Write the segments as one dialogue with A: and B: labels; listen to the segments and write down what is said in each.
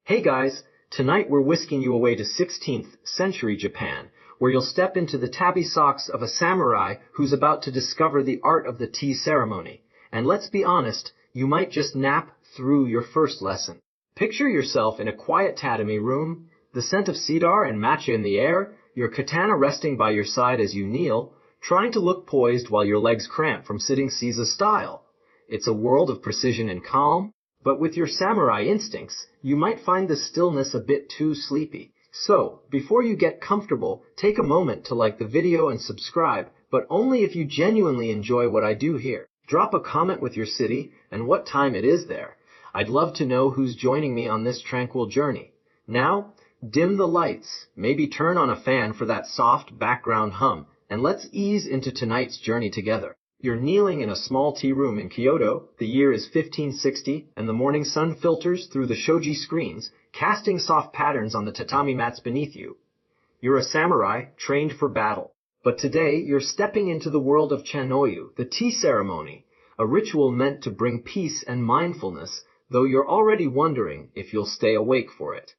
A: Hey guys, tonight we're whisking you away to 16th century Japan, where you'll step into the tabby socks of a samurai who's about to discover the art of the tea ceremony. And let's be honest, you might just nap through your first lesson. Picture yourself in a quiet tatami room, the scent of cedar and matcha in the air, your katana resting by your side as you kneel, trying to look poised while your legs cramp from sitting Caesar style. It's a world of precision and calm, but with your samurai instincts, you might find the stillness a bit too sleepy. So, before you get comfortable, take a moment to like the video and subscribe, but only if you genuinely enjoy what I do here. Drop a comment with your city and what time it is there. I'd love to know who's joining me on this tranquil journey. Now, dim the lights, maybe turn on a fan for that soft background hum, and let's ease into tonight's journey together. You're kneeling in a small tea room in Kyoto, the year is 1560, and the morning sun filters through the shoji screens, casting soft patterns on the tatami mats beneath you. You're a samurai, trained for battle. But today, you're stepping into the world of Chanoyu, the tea ceremony, a ritual meant to bring peace and mindfulness, though you're already wondering if you'll stay awake for it.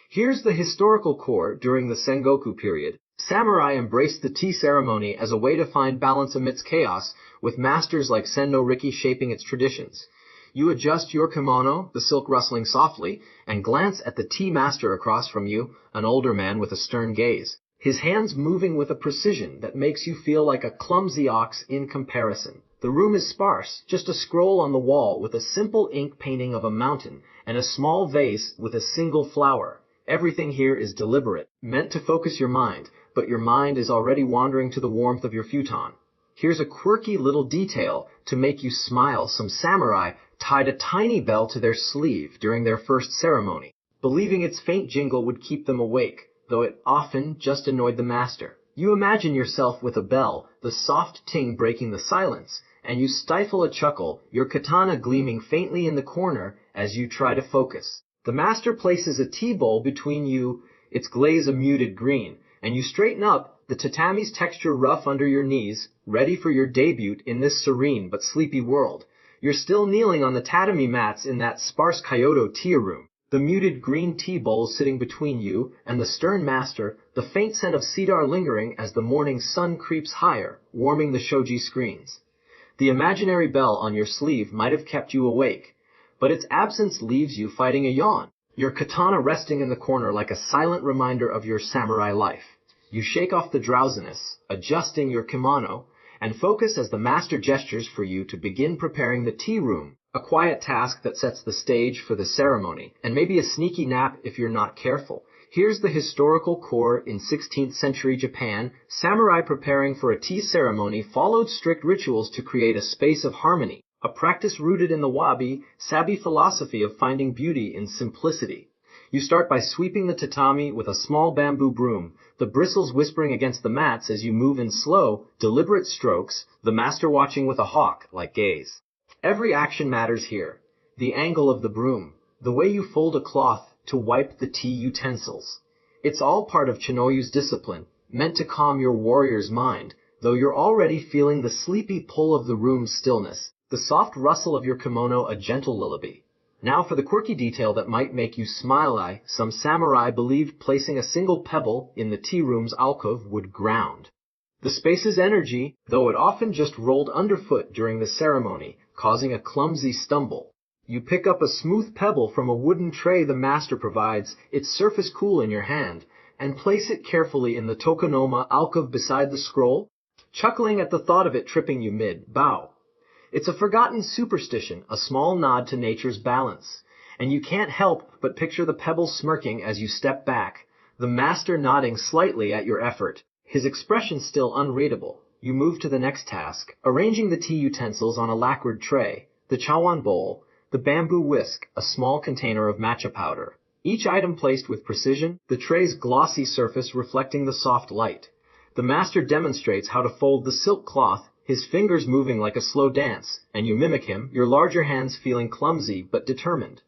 A: Here's the historical core during the Sengoku period. Samurai embraced the tea ceremony as a way to find balance amidst chaos, with masters like Sen no Riki shaping its traditions. You adjust your kimono, the silk rustling softly, and glance at the tea master across from you, an older man with a stern gaze, his hands moving with a precision that makes you feel like a clumsy ox in comparison. The room is sparse, just a scroll on the wall with a simple ink painting of a mountain, and a small vase with a single flower. Everything here is deliberate, meant to focus your mind, but your mind is already wandering to the warmth of your futon. Here's a quirky little detail to make you smile. Some samurai tied a tiny bell to their sleeve during their first ceremony, believing its faint jingle would keep them awake, though it often just annoyed the master. You imagine yourself with a bell, the soft ting breaking the silence, and you stifle a chuckle, your katana gleaming faintly in the corner as you try to focus. The master places a tea bowl between you, its glaze a muted green, and you straighten up, the tatami's texture rough under your knees, ready for your debut in this serene but sleepy world. You're still kneeling on the tatami mats in that sparse Kyoto tea room, the muted green tea bowl sitting between you and the stern master, the faint scent of cedar lingering as the morning sun creeps higher, warming the shoji screens. The imaginary bell on your sleeve might have kept you awake, but its absence leaves you fighting a yawn, your katana resting in the corner like a silent reminder of your samurai life. You shake off the drowsiness, adjusting your kimono, and focus as the master gestures for you to begin preparing the tea room, a quiet task that sets the stage for the ceremony, and maybe a sneaky nap if you're not careful. Here's the historical core. In 16th century Japan, samurai preparing for a tea ceremony followed strict rituals to create a space of harmony, a practice rooted in the wabi-sabi philosophy of finding beauty in simplicity. You start by sweeping the tatami with a small bamboo broom, the bristles whispering against the mats as you move in slow, deliberate strokes, the master watching with a hawk-like gaze. Every action matters here. The angle of the broom, the way you fold a cloth to wipe the tea utensils. It's all part of Chanoyu's discipline, meant to calm your warrior's mind, though you're already feeling the sleepy pull of the room's stillness, the soft rustle of your kimono a gentle lullaby. Now for the quirky detail that might make you smile. Some samurai believed placing a single pebble in the tea room's alcove would ground the space's energy, though it often just rolled underfoot during the ceremony, causing a clumsy stumble. You pick up a smooth pebble from a wooden tray the master provides, its surface cool in your hand, and place it carefully in the tokonoma alcove beside the scroll, chuckling at the thought of it tripping you mid-bow. It's a forgotten superstition, a small nod to nature's balance, and you can't help but picture the pebble smirking as you step back, the master nodding slightly at your effort, his expression still unreadable. You move to the next task, arranging the tea utensils on a lacquered tray, the chawan bowl, the bamboo whisk, a small container of matcha powder, each item placed with precision, the tray's glossy surface reflecting the soft light. The master demonstrates how to fold the silk cloth, his fingers moving like a slow dance, and you mimic him, your larger hands feeling clumsy but determined.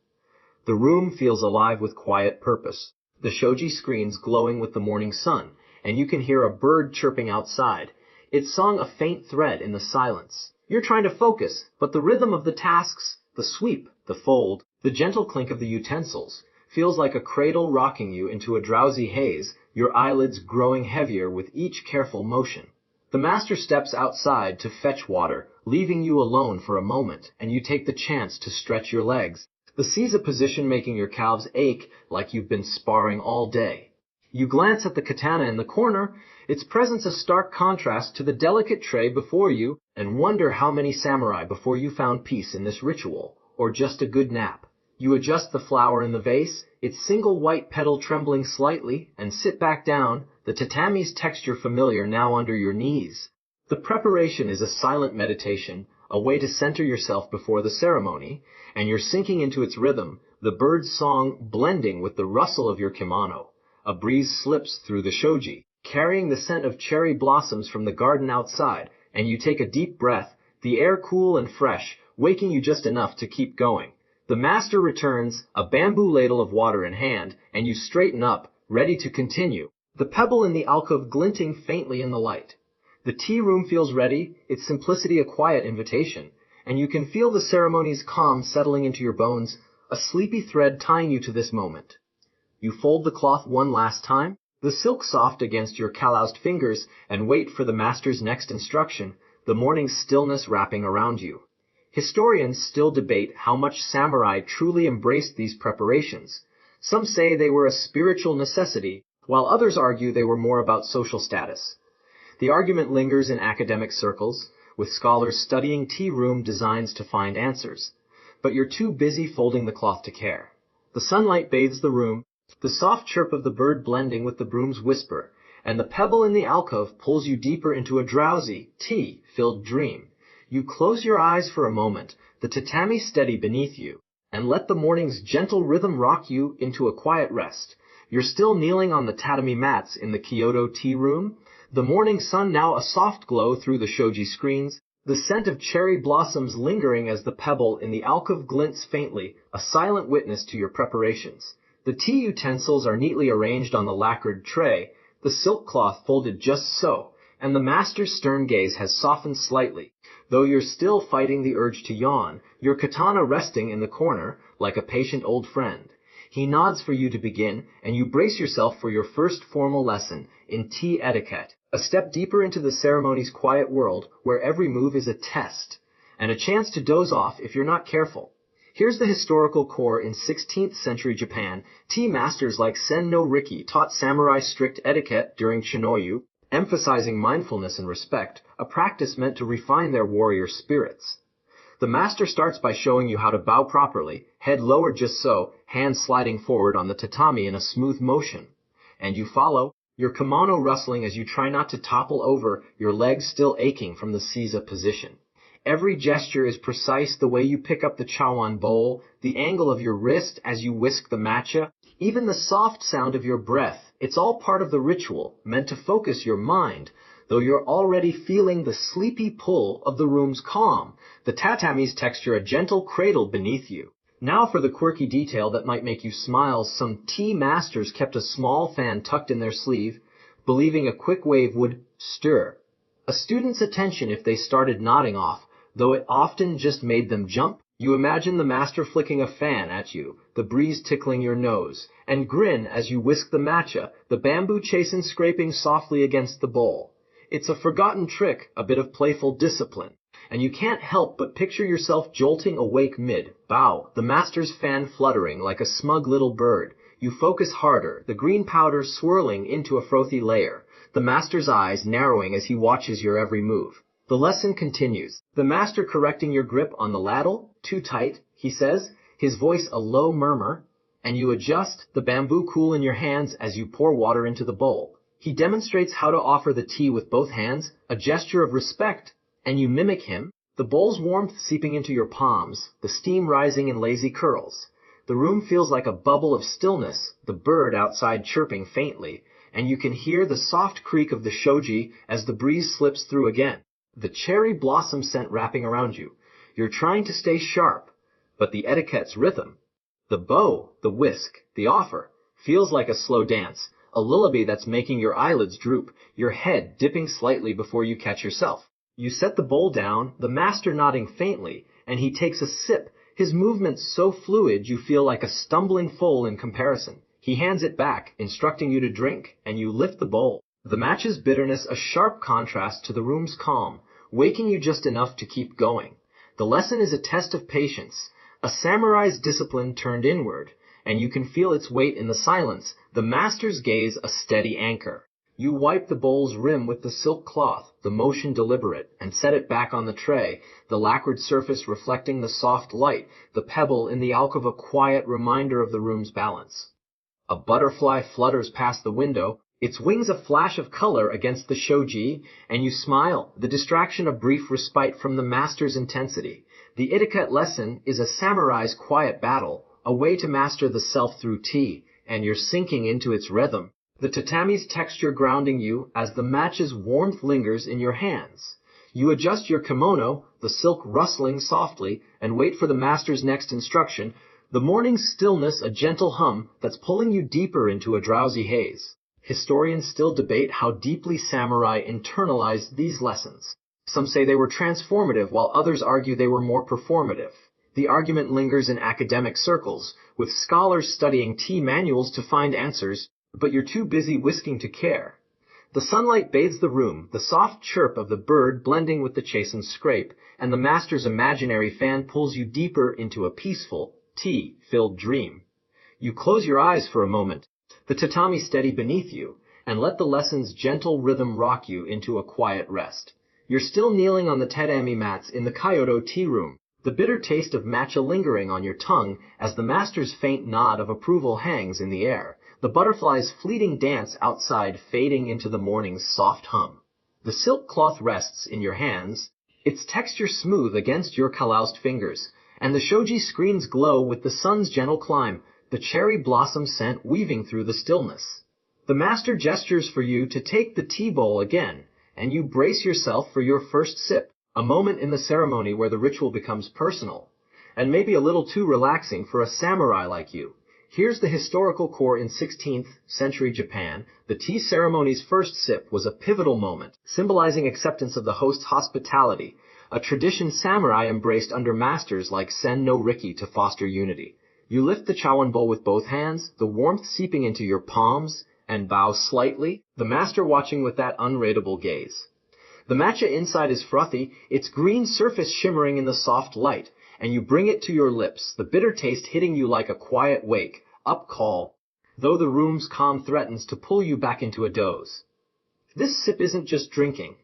A: The room feels alive with quiet purpose, the shoji screens glowing with the morning sun, and you can hear a bird chirping outside, its song a faint thread in the silence. You're trying to focus, but the rhythm of the tasks, the sweep, the fold, the gentle clink of the utensils, feels like a cradle rocking you into a drowsy haze, your eyelids growing heavier with each careful motion. The master steps outside to fetch water, leaving you alone for a moment, and you take the chance to stretch your legs. The Caesar position making your calves ache like you've been sparring all day. You glance at the katana in the corner, its presence a stark contrast to the delicate tray before you, and wonder how many samurai before you found peace in this ritual, or just a good nap. You adjust the flower in the vase, its single white petal trembling slightly, and sit back down, the tatami's texture familiar now under your knees. The preparation is a silent meditation, a way to center yourself before the ceremony, and you're sinking into its rhythm, the bird's song blending with the rustle of your kimono. A breeze slips through the shoji, carrying the scent of cherry blossoms from the garden outside, and you take a deep breath, the air cool and fresh, waking you just enough to keep going. The master returns, a bamboo ladle of water in hand, and you straighten up, ready to continue, the pebble in the alcove glinting faintly in the light. The tea room feels ready, its simplicity a quiet invitation, and you can feel the ceremony's calm settling into your bones, a sleepy thread tying you to this moment. You fold the cloth one last time, the silk soft against your calloused fingers, and wait for the master's next instruction, the morning's stillness wrapping around you. Historians still debate how much samurai truly embraced these preparations. Some say they were a spiritual necessity, while others argue they were more about social status. The argument lingers in academic circles, with scholars studying tea room designs to find answers. But you're too busy folding the cloth to care. The sunlight bathes the room, the soft chirp of the bird blending with the broom's whisper, and the pebble in the alcove pulls you deeper into a drowsy, tea-filled dream. You close your eyes for a moment, the tatami steady beneath you, and let the morning's gentle rhythm rock you into a quiet rest. You're still kneeling on the tatami mats in the Kyoto tea room, the morning sun now a soft glow through the shoji screens, the scent of cherry blossoms lingering as the pebble in the alcove glints faintly, a silent witness to your preparations. The tea utensils are neatly arranged on the lacquered tray, the silk cloth folded just so, and the master's stern gaze has softened slightly. Though you're still fighting the urge to yawn, your katana resting in the corner, like a patient old friend. He nods for you to begin, and you brace yourself for your first formal lesson in tea etiquette, a step deeper into the ceremony's quiet world, where every move is a test, and a chance to doze off if you're not careful. Here's the historical core. In 16th century Japan, tea masters like Sen no Riki taught samurai strict etiquette during chinoyu, emphasizing mindfulness and respect, a practice meant to refine their warrior spirits. The master starts by showing you how to bow properly, head lowered just so, hands sliding forward on the tatami in a smooth motion. And you follow, your kimono rustling as you try not to topple over, your legs still aching from the Caesar position. Every gesture is precise, the way you pick up the chawan bowl, the angle of your wrist as you whisk the matcha, even the soft sound of your breath. It's all part of the ritual, meant to focus your mind, though you're already feeling the sleepy pull of the room's calm, the tatami's texture a gentle cradle beneath you. Now for the quirky detail that might make you smile. Some tea masters kept a small fan tucked in their sleeve, believing a quick wave would stir a student's attention if they started nodding off, though it often just made them jump. You imagine the master flicking a fan at you, the breeze tickling your nose, and grin as you whisk the matcha, the bamboo chasin scraping softly against the bowl. It's a forgotten trick, a bit of playful discipline, and you can't help but picture yourself jolting awake mid-bow, the master's fan fluttering like a smug little bird. You focus harder, the green powder swirling into a frothy layer, the master's eyes narrowing as he watches your every move. The lesson continues, the master correcting your grip on the ladle. Too tight, he says, his voice a low murmur, and you adjust, the bamboo cool in your hands as you pour water into the bowl. He demonstrates how to offer the tea with both hands, a gesture of respect, and you mimic him, the bowl's warmth seeping into your palms, the steam rising in lazy curls. The room feels like a bubble of stillness, the bird outside chirping faintly, and you can hear the soft creak of the shoji as the breeze slips through again, the cherry blossom scent wrapping around you. You're trying to stay sharp, but the etiquette's rhythm, the bow, the whisk, the offer, feels like a slow dance, a lullaby that's making your eyelids droop, your head dipping slightly before you catch yourself. You set the bowl down, the master nodding faintly, and he takes a sip, his movements so fluid you feel like a stumbling foal in comparison. He hands it back, instructing you to drink, and you lift the bowl. The match's bitterness a sharp contrast to the room's calm, waking you just enough to keep going. The lesson is a test of patience, a samurai's discipline turned inward, and you can feel its weight in the silence, the master's gaze a steady anchor. You wipe the bowl's rim with the silk cloth, the motion deliberate, and set it back on the tray, the lacquered surface reflecting the soft light, the pebble in the alcove a quiet reminder of the room's balance. A butterfly flutters past the window, its wings a flash of color against the shoji, and you smile, the distraction a brief respite from the master's intensity. The etiquette lesson is a samurai's quiet battle, a way to master the self through tea, and you're sinking into its rhythm. The tatami's texture grounding you as the match's warmth lingers in your hands. You adjust your kimono, the silk rustling softly, and wait for the master's next instruction, the morning's stillness a gentle hum that's pulling you deeper into a drowsy haze. Historians still debate how deeply samurai internalized these lessons. Some say they were transformative, while others argue they were more performative. The argument lingers in academic circles, with scholars studying tea manuals to find answers, but you're too busy whisking to care. The sunlight bathes the room, the soft chirp of the bird blending with the chastened scrape, and the master's imaginary fan pulls you deeper into a peaceful, tea-filled dream. You close your eyes for a moment, the tatami steady beneath you, and let the lesson's gentle rhythm rock you into a quiet rest. You're still kneeling on the tatami mats in the Kyoto tea room, the bitter taste of matcha lingering on your tongue as the master's faint nod of approval hangs in the air, the butterfly's fleeting dance outside fading into the morning's soft hum. The silk cloth rests in your hands, its texture smooth against your calloused fingers, and the shoji screens glow with the sun's gentle climb, the cherry blossom scent weaving through the stillness. The master gestures for you to take the tea bowl again, and you brace yourself for your first sip, a moment in the ceremony where the ritual becomes personal, and maybe a little too relaxing for a samurai like you. Here's the historical core. In 16th century Japan, the tea ceremony's first sip was a pivotal moment, symbolizing acceptance of the host's hospitality, a tradition samurai embraced under masters like Sen no Riki to foster unity. You lift the chawan bowl with both hands, the warmth seeping into your palms, and bow slightly, the master watching with that unreadable gaze. The matcha inside is frothy, its green surface shimmering in the soft light, and you bring it to your lips, the bitter taste hitting you like a quiet wake, up call, though the room's calm threatens to pull you back into a doze. This sip isn't just drinking.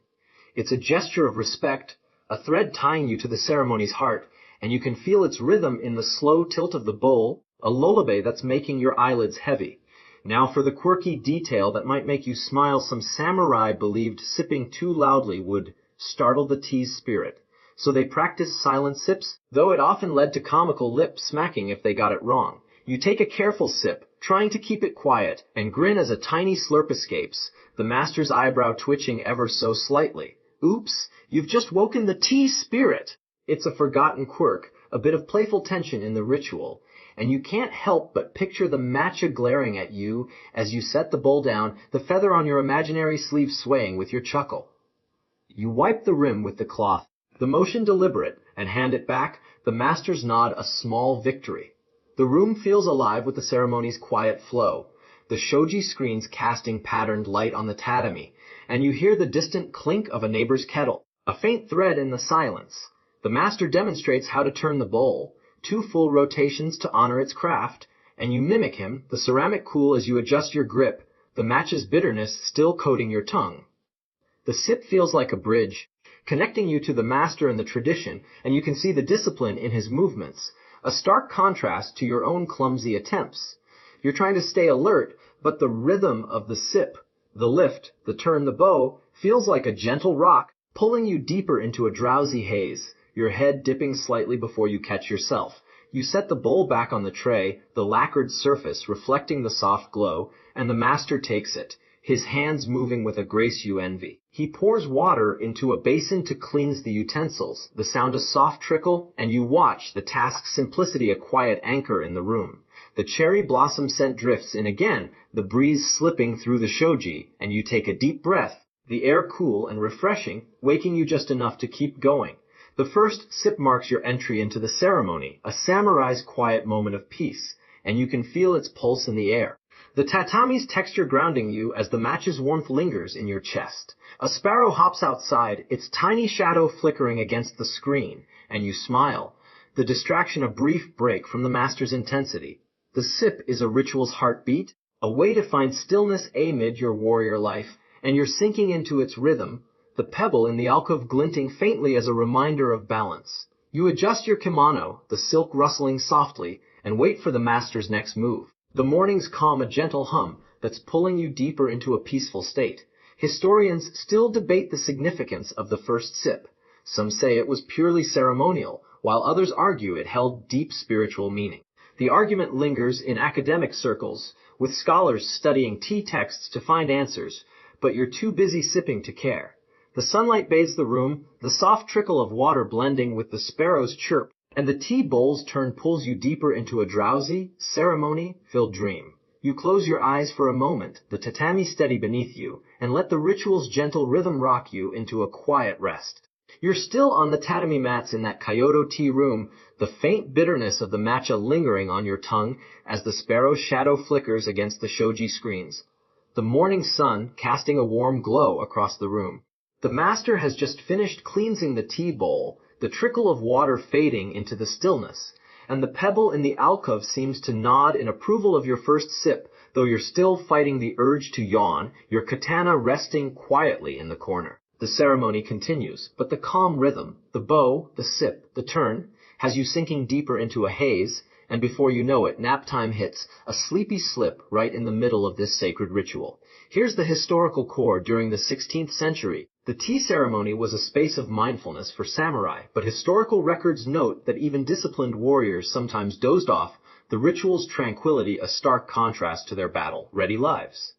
A: It's a gesture of respect, a thread tying you to the ceremony's heart, and you can feel its rhythm in the slow tilt of the bowl, a lullaby that's making your eyelids heavy. Now for the quirky detail that might make you smile. Some samurai believed sipping too loudly would startle the tea's spirit, so they practiced silent sips, though it often led to comical lip smacking if they got it wrong. You take a careful sip, trying to keep it quiet, and grin as a tiny slurp escapes, the master's eyebrow twitching ever so slightly. Oops, you've just woken the tea spirit! It's a forgotten quirk, a bit of playful tension in the ritual, and you can't help but picture the matcha glaring at you as you set the bowl down, the feather on your imaginary sleeve swaying with your chuckle. You wipe the rim with the cloth, the motion deliberate, and hand it back, the master's nod a small victory. The room feels alive with the ceremony's quiet flow, the shoji screens casting patterned light on the tatami, and you hear the distant clink of a neighbor's kettle, a faint thread in the silence. The master demonstrates how to turn the bowl, 2 full rotations to honor its craft, and you mimic him, the ceramic cool as you adjust your grip, the match's bitterness still coating your tongue. The sip feels like a bridge, connecting you to the master and the tradition, and you can see the discipline in his movements, a stark contrast to your own clumsy attempts. You're trying to stay alert, but the rhythm of the sip, the lift, the turn, the bow, feels like a gentle rock, pulling you deeper into a drowsy haze, your head dipping slightly before you catch yourself. You set the bowl back on the tray, the lacquered surface reflecting the soft glow, and the master takes it, his hands moving with a grace you envy. He pours water into a basin to cleanse the utensils, the sound a soft trickle, and you watch, the task's simplicity a quiet anchor in the room. The cherry blossom scent drifts in again, the breeze slipping through the shoji, and you take a deep breath, the air cool and refreshing, waking you just enough to keep going. The first sip marks your entry into the ceremony, a samurai's quiet moment of peace, and you can feel its pulse in the air. The tatami's texture grounding you as the match's warmth lingers in your chest. A sparrow hops outside, its tiny shadow flickering against the screen, and you smile. The distraction a brief break from the master's intensity. The sip is a ritual's heartbeat, a way to find stillness amid your warrior life, and you're sinking into its rhythm, the pebble in the alcove glinting faintly as a reminder of balance. You adjust your kimono, the silk rustling softly, and wait for the master's next move. The mornings calm a gentle hum that's pulling you deeper into a peaceful state. Historians still debate the significance of the first sip. Some say it was purely ceremonial, while others argue it held deep spiritual meaning. The argument lingers in academic circles, with scholars studying tea texts to find answers, but you're too busy sipping to care. The sunlight bathes the room, the soft trickle of water blending with the sparrow's chirp, and the tea bowl's turn pulls you deeper into a drowsy, ceremony-filled dream. You close your eyes for a moment, the tatami steady beneath you, and let the ritual's gentle rhythm rock you into a quiet rest. You're still on the tatami mats in that Kyoto tea room, the faint bitterness of the matcha lingering on your tongue as the sparrow's shadow flickers against the shoji screens. The morning sun casting a warm glow across the room. The master has just finished cleansing the tea bowl, the trickle of water fading into the stillness, and the pebble in the alcove seems to nod in approval of your first sip, though you're still fighting the urge to yawn, your katana resting quietly in the corner. The ceremony continues, but the calm rhythm, the bow, the sip, the turn, has you sinking deeper into a haze, and before you know it, nap time hits, a sleepy slip right in the middle of this sacred ritual. Here's the historical core during the 16th century. The tea ceremony was a space of mindfulness for samurai, but historical records note that even disciplined warriors sometimes dozed off, the ritual's tranquility a stark contrast to their battle-ready lives.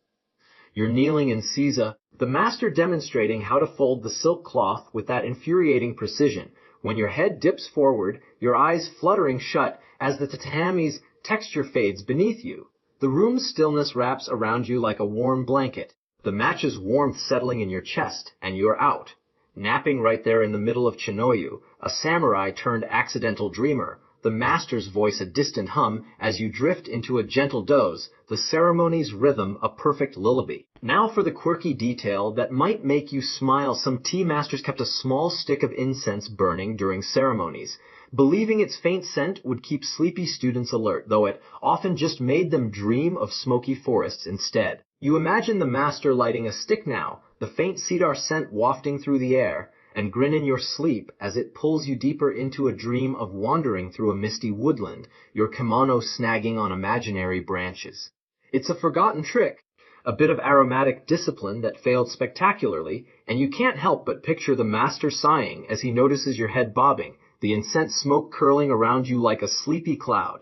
A: You're kneeling in seiza, the master demonstrating how to fold the silk cloth with that infuriating precision. When your head dips forward, your eyes fluttering shut as the tatami's texture fades beneath you. The room's stillness wraps around you like a warm blanket, the match's warmth settling in your chest, and you're out. Napping right there in the middle of Chinoyu, a samurai turned accidental dreamer, the master's voice a distant hum as you drift into a gentle doze, the ceremony's rhythm a perfect lullaby. Now for the quirky detail that might make you smile. Some tea masters kept a small stick of incense burning during ceremonies, believing its faint scent would keep sleepy students alert, though it often just made them dream of smoky forests instead. You imagine the master lighting a stick now, the faint cedar scent wafting through the air, and grin in your sleep as it pulls you deeper into a dream of wandering through a misty woodland, your kimono snagging on imaginary branches. It's a forgotten trick, a bit of aromatic discipline that failed spectacularly, and you can't help but picture the master sighing as he notices your head bobbing, the incense smoke curling around you like a sleepy cloud.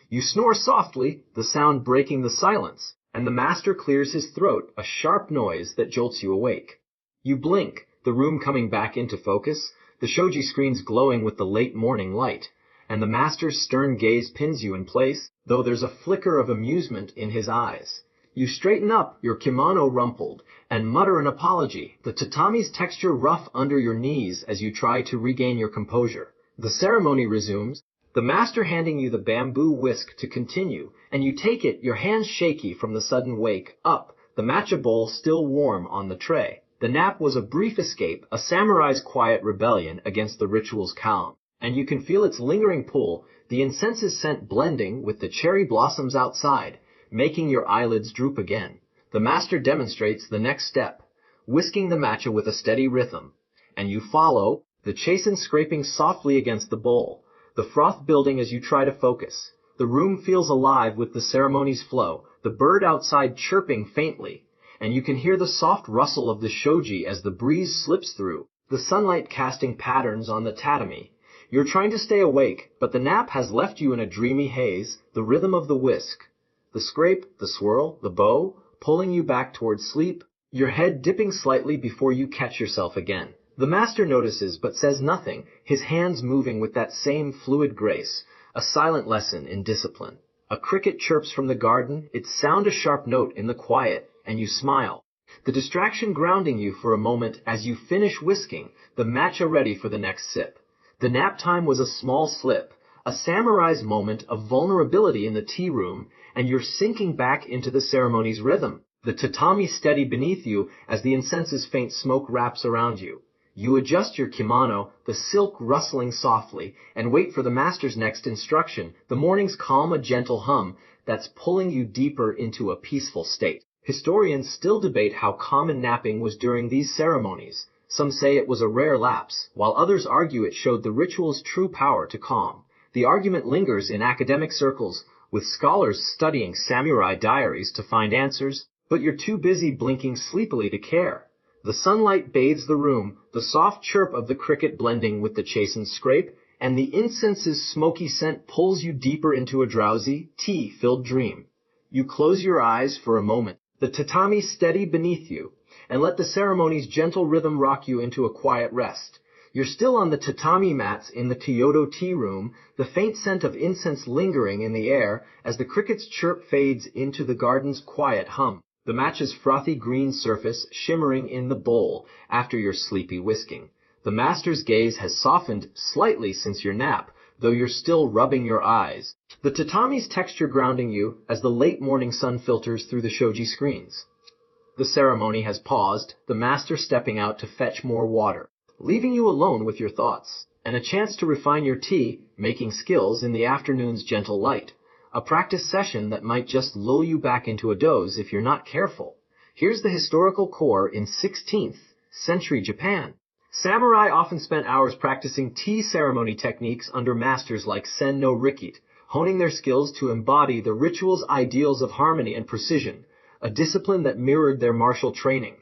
A: You snore softly, the sound breaking the silence, and the master clears his throat, a sharp noise that jolts you awake. You blink, the room coming back into focus, the shoji screens glowing with the late morning light, and the master's stern gaze pins you in place, though there's a flicker of amusement in his eyes. You straighten up, your kimono rumpled, and mutter an apology, the tatami's texture rough under your knees as you try to regain your composure. The ceremony resumes, the master handing you the bamboo whisk to continue, and you take it, your hands shaky from the sudden wake, up, the matcha bowl still warm on the tray. The nap was a brief escape, a samurai's quiet rebellion against the ritual's calm, and you can feel its lingering pull, the incense's scent blending with the cherry blossoms outside, making your eyelids droop again. The master demonstrates the next step, whisking the matcha with a steady rhythm, and you follow, the chastened scraping softly against the bowl, the froth building as you try to focus. The room feels alive with the ceremony's flow, the bird outside chirping faintly, and you can hear the soft rustle of the shoji as the breeze slips through, the sunlight casting patterns on the tatami. You're trying to stay awake, but the nap has left you in a dreamy haze, the rhythm of the whisk, the scrape, the swirl, the bow, pulling you back towards sleep, your head dipping slightly before you catch yourself again. The master notices but says nothing, his hands moving with that same fluid grace, a silent lesson in discipline. A cricket chirps from the garden, its sound a sharp note in the quiet, and you smile. The distraction grounding you for a moment as you finish whisking, the matcha ready for the next sip. The nap time was a small slip, a samurai's moment of vulnerability in the tea room, and you're sinking back into the ceremony's rhythm. The tatami steady beneath you as the incense's faint smoke wraps around you. You adjust your kimono, the silk rustling softly, and wait for the master's next instruction. The morning's calm, a gentle hum that's pulling you deeper into a peaceful state. Historians still debate how common napping was during these ceremonies. Some say it was a rare lapse, while others argue it showed the ritual's true power to calm. The argument lingers in academic circles, with scholars studying samurai diaries to find answers, but you're too busy blinking sleepily to care. The sunlight bathes the room, the soft chirp of the cricket blending with the chastened scrape, and the incense's smoky scent pulls you deeper into a drowsy, tea-filled dream. You close your eyes for a moment, the tatami steady beneath you, and let the ceremony's gentle rhythm rock you into a quiet rest. You're still on the tatami mats in the Kyoto tea room, the faint scent of incense lingering in the air as the cricket's chirp fades into the garden's quiet hum. The match's frothy green surface shimmering in the bowl after your sleepy whisking. The master's gaze has softened slightly since your nap, though you're still rubbing your eyes. The tatami's texture grounding you as the late morning sun filters through the shoji screens. The ceremony has paused, the master stepping out to fetch more water, leaving you alone with your thoughts, and a chance to refine your tea-making skills in the afternoon's gentle light. A practice session that might just lull you back into a doze if you're not careful. Here's the historical core in 16th century Japan. Samurai often spent hours practicing tea ceremony techniques under masters like Sen no Rikit, honing their skills to embody the ritual's ideals of harmony and precision, a discipline that mirrored their martial training.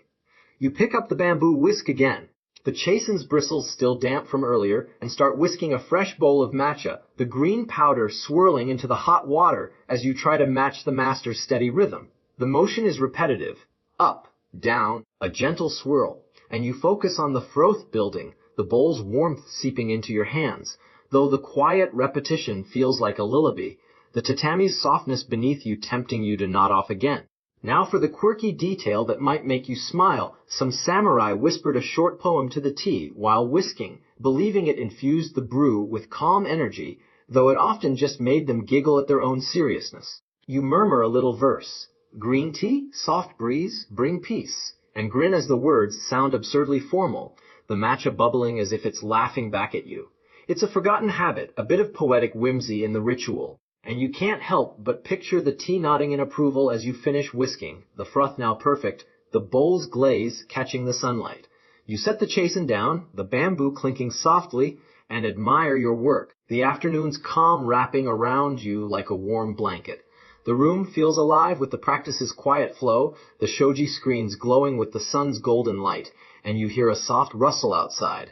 A: You pick up the bamboo whisk again, the chasen's bristles still damp from earlier, and start whisking a fresh bowl of matcha, the green powder swirling into the hot water as you try to match the master's steady rhythm. The motion is repetitive, up, down, a gentle swirl, and you focus on the froth building, the bowl's warmth seeping into your hands, though the quiet repetition feels like a lullaby, the tatami's softness beneath you tempting you to nod off again. Now for the quirky detail that might make you smile. Some samurai whispered a short poem to the tea while whisking, believing it infused the brew with calm energy, though it often just made them giggle at their own seriousness. You murmur a little verse, "Green tea, soft breeze, bring peace," and grin as the words sound absurdly formal, the matcha bubbling as if it's laughing back at you. It's a forgotten habit, a bit of poetic whimsy in the ritual, and you can't help but picture the tea nodding in approval as you finish whisking, the froth now perfect, the bowl's glaze catching the sunlight. You set the chasen down, the bamboo clinking softly, and admire your work, the afternoon's calm wrapping around you like a warm blanket. The room feels alive with the practice's quiet flow, the shoji screens glowing with the sun's golden light, and you hear a soft rustle outside,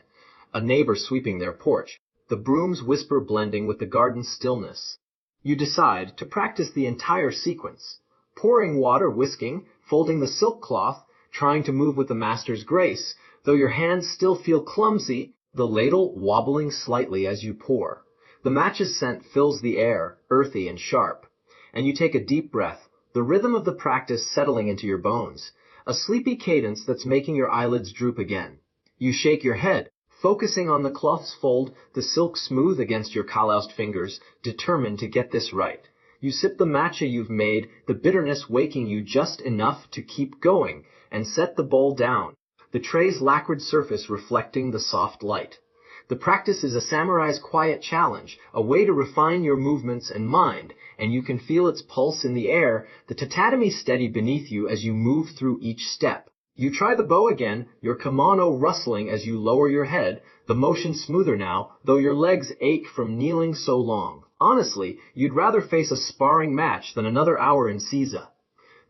A: a neighbor sweeping their porch, the broom's whisper blending with the garden's stillness. You decide to practice the entire sequence, pouring water, whisking, folding the silk cloth, trying to move with the master's grace, though your hands still feel clumsy, the ladle wobbling slightly as you pour. The match's scent fills the air, earthy and sharp, and you take a deep breath, the rhythm of the practice settling into your bones, a sleepy cadence that's making your eyelids droop again. You shake your head, focusing on the cloth's fold, the silk smooth against your calloused fingers, determined to get this right. You sip the matcha you've made, the bitterness waking you just enough to keep going, and set the bowl down, the tray's lacquered surface reflecting the soft light. The practice is a samurai's quiet challenge, a way to refine your movements and mind, and you can feel its pulse in the air, the tatami steady beneath you as you move through each step. You try the bow again, your kimono rustling as you lower your head, the motion smoother now, though your legs ache from kneeling so long. Honestly, you'd rather face a sparring match than another hour in Seiza.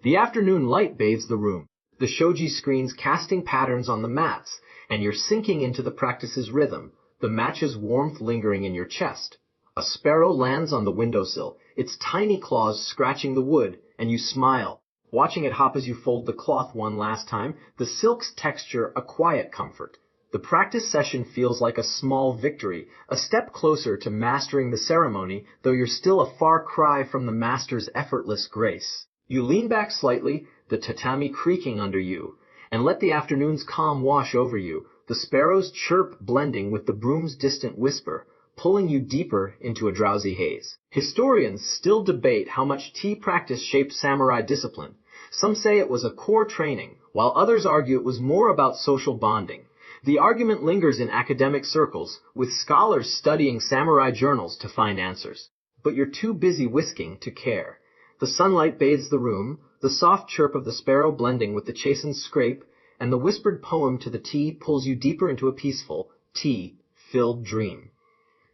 A: The afternoon light bathes the room, the shoji screens casting patterns on the mats, and you're sinking into the practice's rhythm, the match's warmth lingering in your chest. A sparrow lands on the windowsill, its tiny claws scratching the wood, and you smile, watching it hop as you fold the cloth one last time, the silk's texture a quiet comfort. The practice session feels like a small victory, a step closer to mastering the ceremony, though you're still a far cry from the master's effortless grace. You lean back slightly, the tatami creaking under you, and let the afternoon's calm wash over you, the sparrow's chirp blending with the broom's distant whisper, pulling you deeper into a drowsy haze. Historians still debate how much tea practice shaped samurai discipline. Some say it was a core training, while others argue it was more about social bonding. The argument lingers in academic circles, with scholars studying samurai journals to find answers. But you're too busy whisking to care. The sunlight bathes the room, the soft chirp of the sparrow blending with the chastened scrape, and the whispered poem to the tea pulls you deeper into a peaceful, tea-filled dream.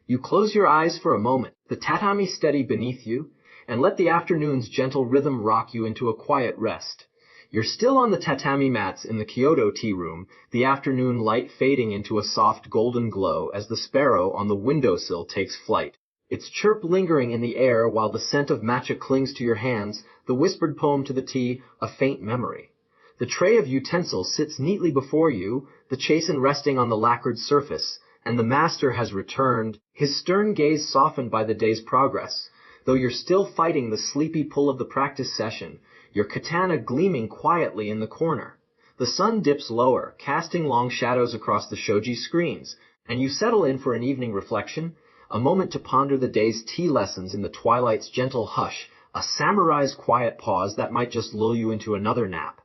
A: You close your eyes for a moment, the tatami steady beneath you, and let the afternoon's gentle rhythm rock you into a quiet rest. You're still on the tatami mats in the Kyoto tea room, the afternoon light fading into a soft golden glow as the sparrow on the windowsill takes flight. Its chirp lingering in the air while the scent of matcha clings to your hands, the whispered poem to the tea, a faint memory. The tray of utensils sits neatly before you, the chasen resting on the lacquered surface, and the master has returned, his stern gaze softened by the day's progress. Though you're still fighting the sleepy pull of the practice session, your katana gleaming quietly in the corner. The sun dips lower, casting long shadows across the shoji screens, and you settle in for an evening reflection, a moment to ponder the day's tea lessons in the twilight's gentle hush, a samurai's quiet pause that might just lull you into another nap.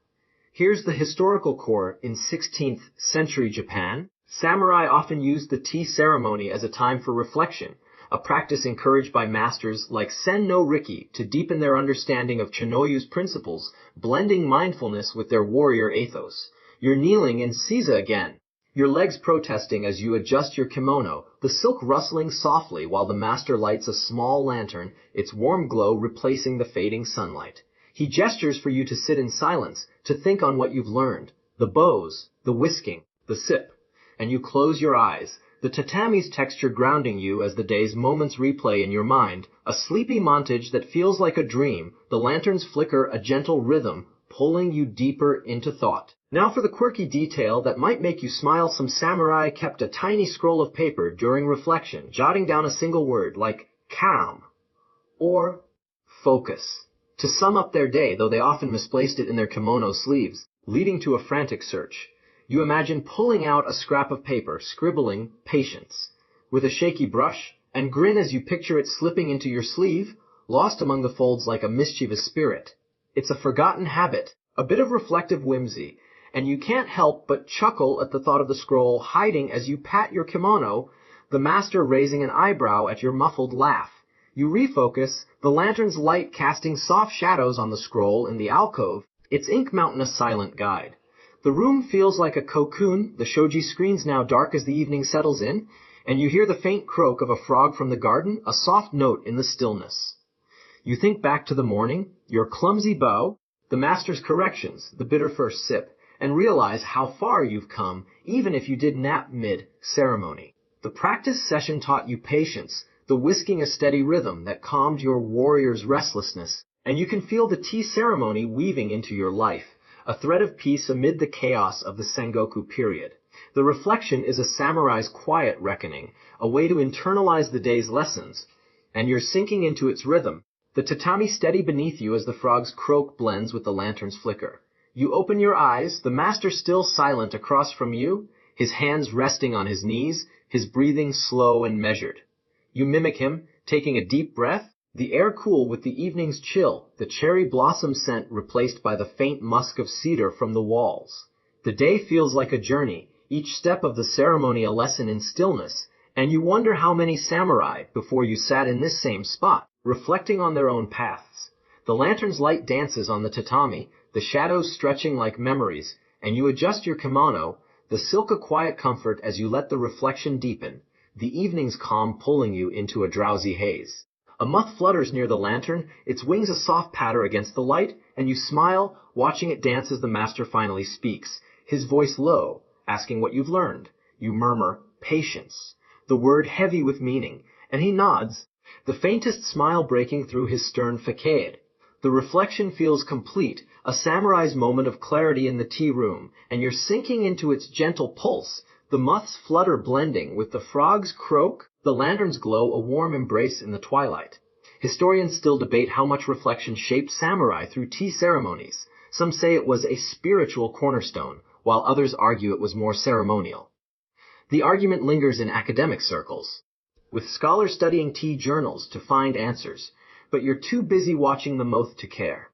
A: Here's the historical core. In 16th century Japan, samurai often used the tea ceremony as a time for reflection, a practice encouraged by masters like Sen no Riki to deepen their understanding of Chinoyu's principles, blending mindfulness with their warrior ethos. You're kneeling in seiza again, your legs protesting as you adjust your kimono, the silk rustling softly while the master lights a small lantern, its warm glow replacing the fading sunlight. He gestures for you to sit in silence, to think on what you've learned, the bows, the whisking, the sip. And you close your eyes, the tatami's texture grounding you as the day's moments replay in your mind, a sleepy montage that feels like a dream, the lanterns flicker a gentle rhythm, pulling you deeper into thought. Now for the quirky detail that might make you smile. Some samurai kept a tiny scroll of paper during reflection, jotting down a single word like calm or focus to sum up their day, though they often misplaced it in their kimono sleeves, leading to a frantic search. You imagine pulling out a scrap of paper, scribbling patience with a shaky brush, and grin as you picture it slipping into your sleeve, lost among the folds like a mischievous spirit. It's a forgotten habit, a bit of reflective whimsy, and you can't help but chuckle at the thought of the scroll hiding as you pat your kimono, the master raising an eyebrow at your muffled laugh. You refocus, the lantern's light casting soft shadows on the scroll in the alcove, its ink mountain a silent guide. The room feels like a cocoon, the shoji screens now dark as the evening settles in, and you hear the faint croak of a frog from the garden, a soft note in the stillness. You think back to the morning, your clumsy bow, the master's corrections, the bitter first sip, and realize how far you've come, even if you did nap mid-ceremony. The practice session taught you patience, the whisking a steady rhythm that calmed your warrior's restlessness, and you can feel the tea ceremony weaving into your life, a thread of peace amid the chaos of the Sengoku period. The reflection is a samurai's quiet reckoning, a way to internalize the day's lessons, and you're sinking into its rhythm, the tatami steady beneath you as the frog's croak blends with the lantern's flicker. You open your eyes, the master still silent across from you, his hands resting on his knees, his breathing slow and measured. You mimic him, taking a deep breath, the air cool with the evening's chill, the cherry blossom scent replaced by the faint musk of cedar from the walls. The day feels like a journey, each step of the ceremony a lesson in stillness, and you wonder how many samurai, before you sat in this same spot, reflecting on their own paths. The lantern's light dances on the tatami, the shadows stretching like memories, and you adjust your kimono, the silk a quiet comfort as you let the reflection deepen, the evening's calm pulling you into a drowsy haze. A moth flutters near the lantern, its wings a soft patter against the light, and you smile, watching it dance as the master finally speaks, his voice low, asking what you've learned. You murmur, patience, the word heavy with meaning, and he nods, the faintest smile breaking through his stern facade. The reflection feels complete, a samurai's moment of clarity in the tea room, and you're sinking into its gentle pulse, the moth's flutter blending with the frog's croak, the lantern's glow a warm embrace in the twilight. Historians still debate how much reflection shaped samurai through tea ceremonies. Some say it was a spiritual cornerstone, while others argue it was more ceremonial. The argument lingers in academic circles, with scholars studying tea journals to find answers, but you're too busy watching the moth to care.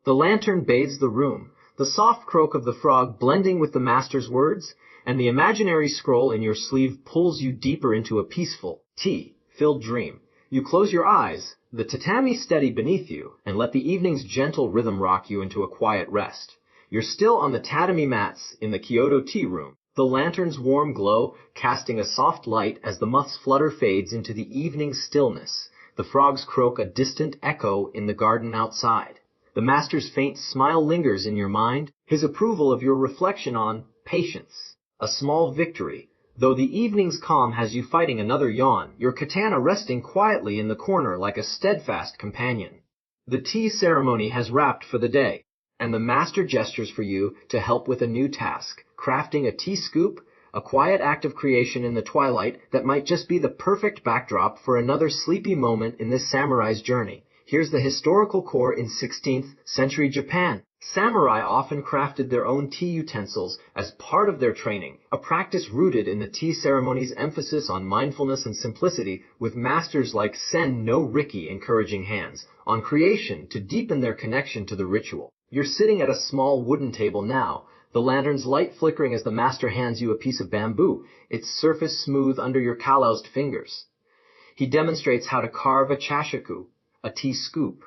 A: The lantern bathes the room, the soft croak of the frog blending with the master's words, and the imaginary scroll in your sleeve pulls you deeper into a peaceful, tea-filled dream. You close your eyes, the tatami steady beneath you, and let the evening's gentle rhythm rock you into a quiet rest. You're still on the tatami mats in the Kyoto tea room, the lantern's warm glow casting a soft light as the moth's flutter fades into the evening stillness. The frogs croak a distant echo in the garden outside. The master's faint smile lingers in your mind, his approval of your reflection on patience. A small victory. Though the evening's calm has you fighting another yawn, your katana resting quietly in the corner like a steadfast companion. The tea ceremony has wrapped for the day, and the master gestures for you to help with a new task, crafting a tea scoop, a quiet act of creation in the twilight that might just be the perfect backdrop for another sleepy moment in this samurai's journey. Here's the historical core in 16th century Japan. Samurai often crafted their own tea utensils as part of their training, a practice rooted in the tea ceremony's emphasis on mindfulness and simplicity, with masters like Sen no Riki encouraging hands on creation to deepen their connection to the ritual. You're sitting at a small wooden table now, the lantern's light flickering as the master hands you a piece of bamboo, its surface smooth under your calloused fingers. He demonstrates how to carve a chashaku, a tea scoop,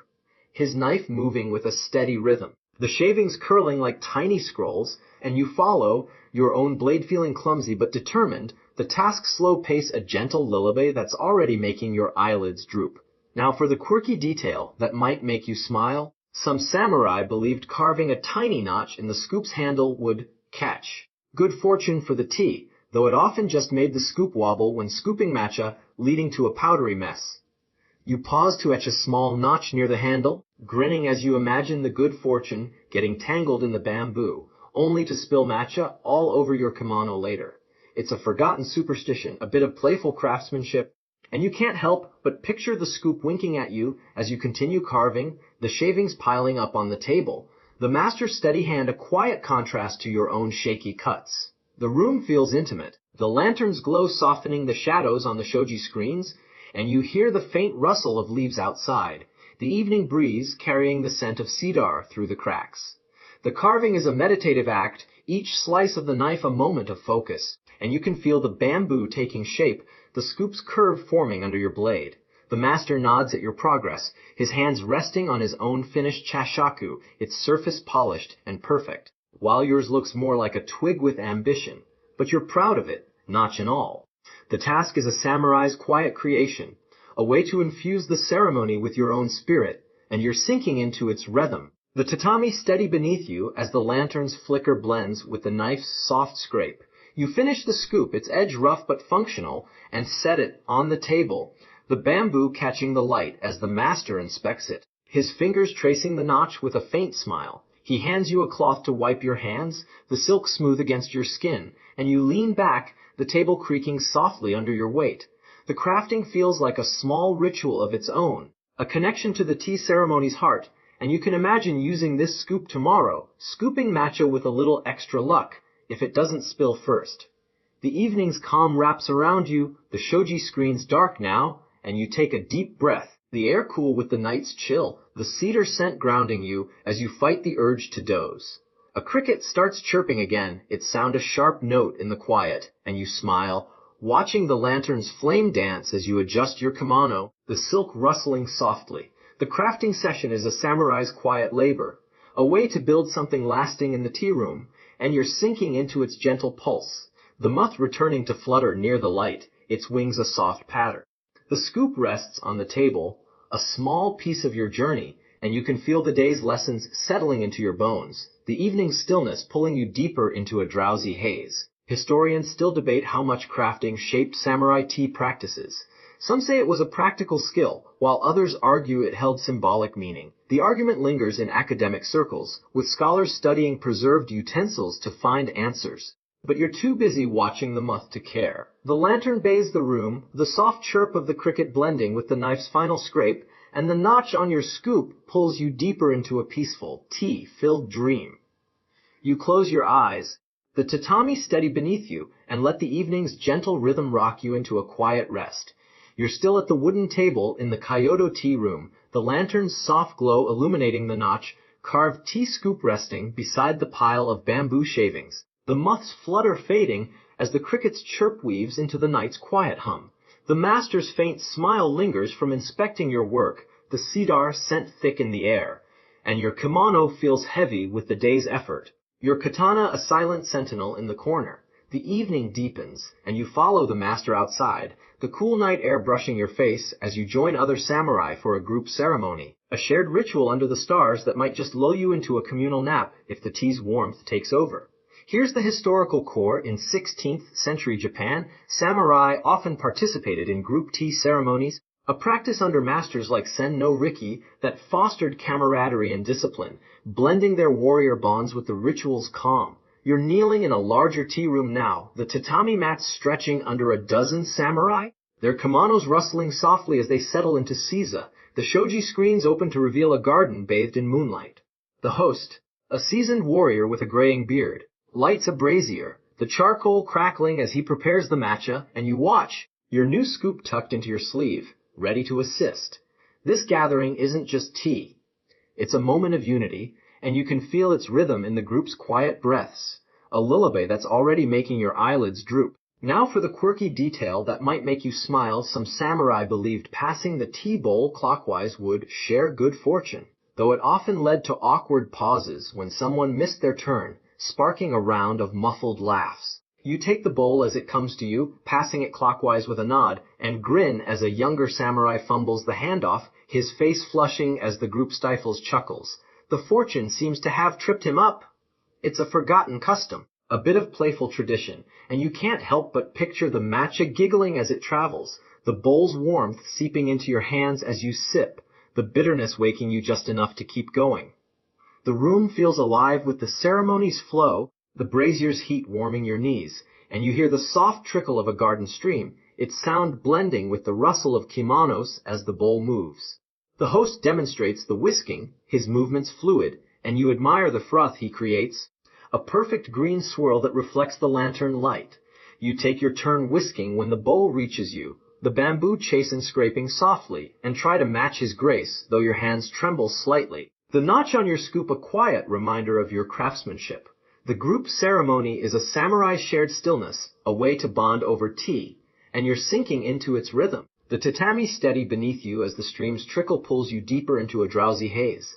A: his knife moving with a steady rhythm, the shavings curling like tiny scrolls, and you follow, your own blade feeling clumsy but determined, the task's slow pace a gentle lullaby that's already making your eyelids droop. Now for the quirky detail that might make you smile, some samurai believed carving a tiny notch in the scoop's handle would catch good fortune for the tea, though it often just made the scoop wobble when scooping matcha, leading to a powdery mess. You pause to etch a small notch near the handle, grinning as you imagine the good fortune getting tangled in the bamboo, only to spill matcha all over your kimono later. It's a forgotten superstition, a bit of playful craftsmanship, and you can't help but picture the scoop winking at you as you continue carving, the shavings piling up on the table, the master's steady hand a quiet contrast to your own shaky cuts. The room feels intimate, the lantern's glow softening the shadows on the shoji screens, and you hear the faint rustle of leaves outside, the evening breeze carrying the scent of cedar through the cracks. The carving is a meditative act, each slice of the knife a moment of focus, and you can feel the bamboo taking shape, the scoop's curve forming under your blade. The master nods at your progress, his hands resting on his own finished chashaku, its surface polished and perfect, while yours looks more like a twig with ambition. But you're proud of it, notch and all. The task is a samurai's quiet creation, a way to infuse the ceremony with your own spirit, and you're sinking into its rhythm. The tatami steady beneath you as the lantern's flicker blends with the knife's soft scrape. You finish the scoop, its edge rough but functional, and set it on the table, the bamboo catching the light as the master inspects it, his fingers tracing the notch with a faint smile. He hands you a cloth to wipe your hands, the silk smooth against your skin, and you lean back, the table creaking softly under your weight. The crafting feels like a small ritual of its own, a connection to the tea ceremony's heart, and you can imagine using this scoop tomorrow, scooping matcha with a little extra luck, if it doesn't spill first. The evening's calm wraps around you, the shoji screen's dark now, and you take a deep breath, the air cool with the night's chill, the cedar scent grounding you as you fight the urge to doze. A cricket starts chirping again, its sound a sharp note in the quiet, and you smile, watching the lantern's flame dance as you adjust your kimono, the silk rustling softly. The crafting session is a samurai's quiet labor, a way to build something lasting in the tea room, and you're sinking into its gentle pulse, the moth returning to flutter near the light, its wings a soft patter. The scoop rests on the table, a small piece of your journey, and you can feel the day's lessons settling into your bones, the evening's stillness pulling you deeper into a drowsy haze. Historians still debate how much crafting shaped samurai tea practices. Some say it was a practical skill, while others argue it held symbolic meaning. The argument lingers in academic circles, with scholars studying preserved utensils to find answers. But you're too busy watching the moth to care. The lantern bathes the room, the soft chirp of the cricket blending with the knife's final scrape, and the notch on your scoop pulls you deeper into a peaceful, tea-filled dream. You close your eyes, The tatami steady beneath you, and let the evening's gentle rhythm rock you into a quiet rest. You're still at the wooden table in the Kyoto tea room, the lantern's soft glow illuminating the notch, carved tea scoop resting beside the pile of bamboo shavings. The moth's flutter fading as the cricket's chirp weaves into the night's quiet hum. The master's faint smile lingers from inspecting your work, the cedar scent thick in the air, and your kimono feels heavy with the day's effort. Your katana a silent sentinel in the corner. The evening deepens, and you follow the master outside, the cool night air brushing your face as you join other samurai for a group ceremony, a shared ritual under the stars that might just lull you into a communal nap if the tea's warmth takes over. Here's the historical core. In 16th century Japan, samurai often participated in group tea ceremonies, a practice under masters like Sen no Riki that fostered camaraderie and discipline, blending their warrior bonds with the ritual's calm. You're kneeling in a larger tea room now, the tatami mats stretching under a dozen samurai, their kimonos rustling softly as they settle into seiza, the shoji screens open to reveal a garden bathed in moonlight. The host, a seasoned warrior with a graying beard, lights a brazier, the charcoal crackling as he prepares the matcha, and you watch, your new scoop tucked into your sleeve, ready to assist. This gathering isn't just tea. It's a moment of unity, and you can feel its rhythm in the group's quiet breaths, a lullaby that's already making your eyelids droop. Now for the quirky detail that might make you smile. Some samurai believed passing the tea bowl clockwise would share good fortune, though it often led to awkward pauses when someone missed their turn, sparking a round of muffled laughs. You take the bowl as it comes to you, passing it clockwise with a nod, and grin as a younger samurai fumbles the handoff, his face flushing as the group stifles chuckles. The fortune seems to have tripped him up. It's a forgotten custom, a bit of playful tradition, and you can't help but picture the matcha giggling as it travels, the bowl's warmth seeping into your hands as you sip, the bitterness waking you just enough to keep going. The room feels alive with the ceremony's flow, the brazier's heat warming your knees, and you hear the soft trickle of a garden stream, its sound blending with the rustle of kimonos as the bowl moves. The host demonstrates the whisking, his movements fluid, and you admire the froth he creates, a perfect green swirl that reflects the lantern light. You take your turn whisking when the bowl reaches you, the bamboo chasin scraping softly, and try to match his grace, though your hands tremble slightly. The notch on your scoop a quiet reminder of your craftsmanship. The group ceremony is a samurai shared stillness, a way to bond over tea, and you're sinking into its rhythm. The tatami steady beneath you as the stream's trickle pulls you deeper into a drowsy haze.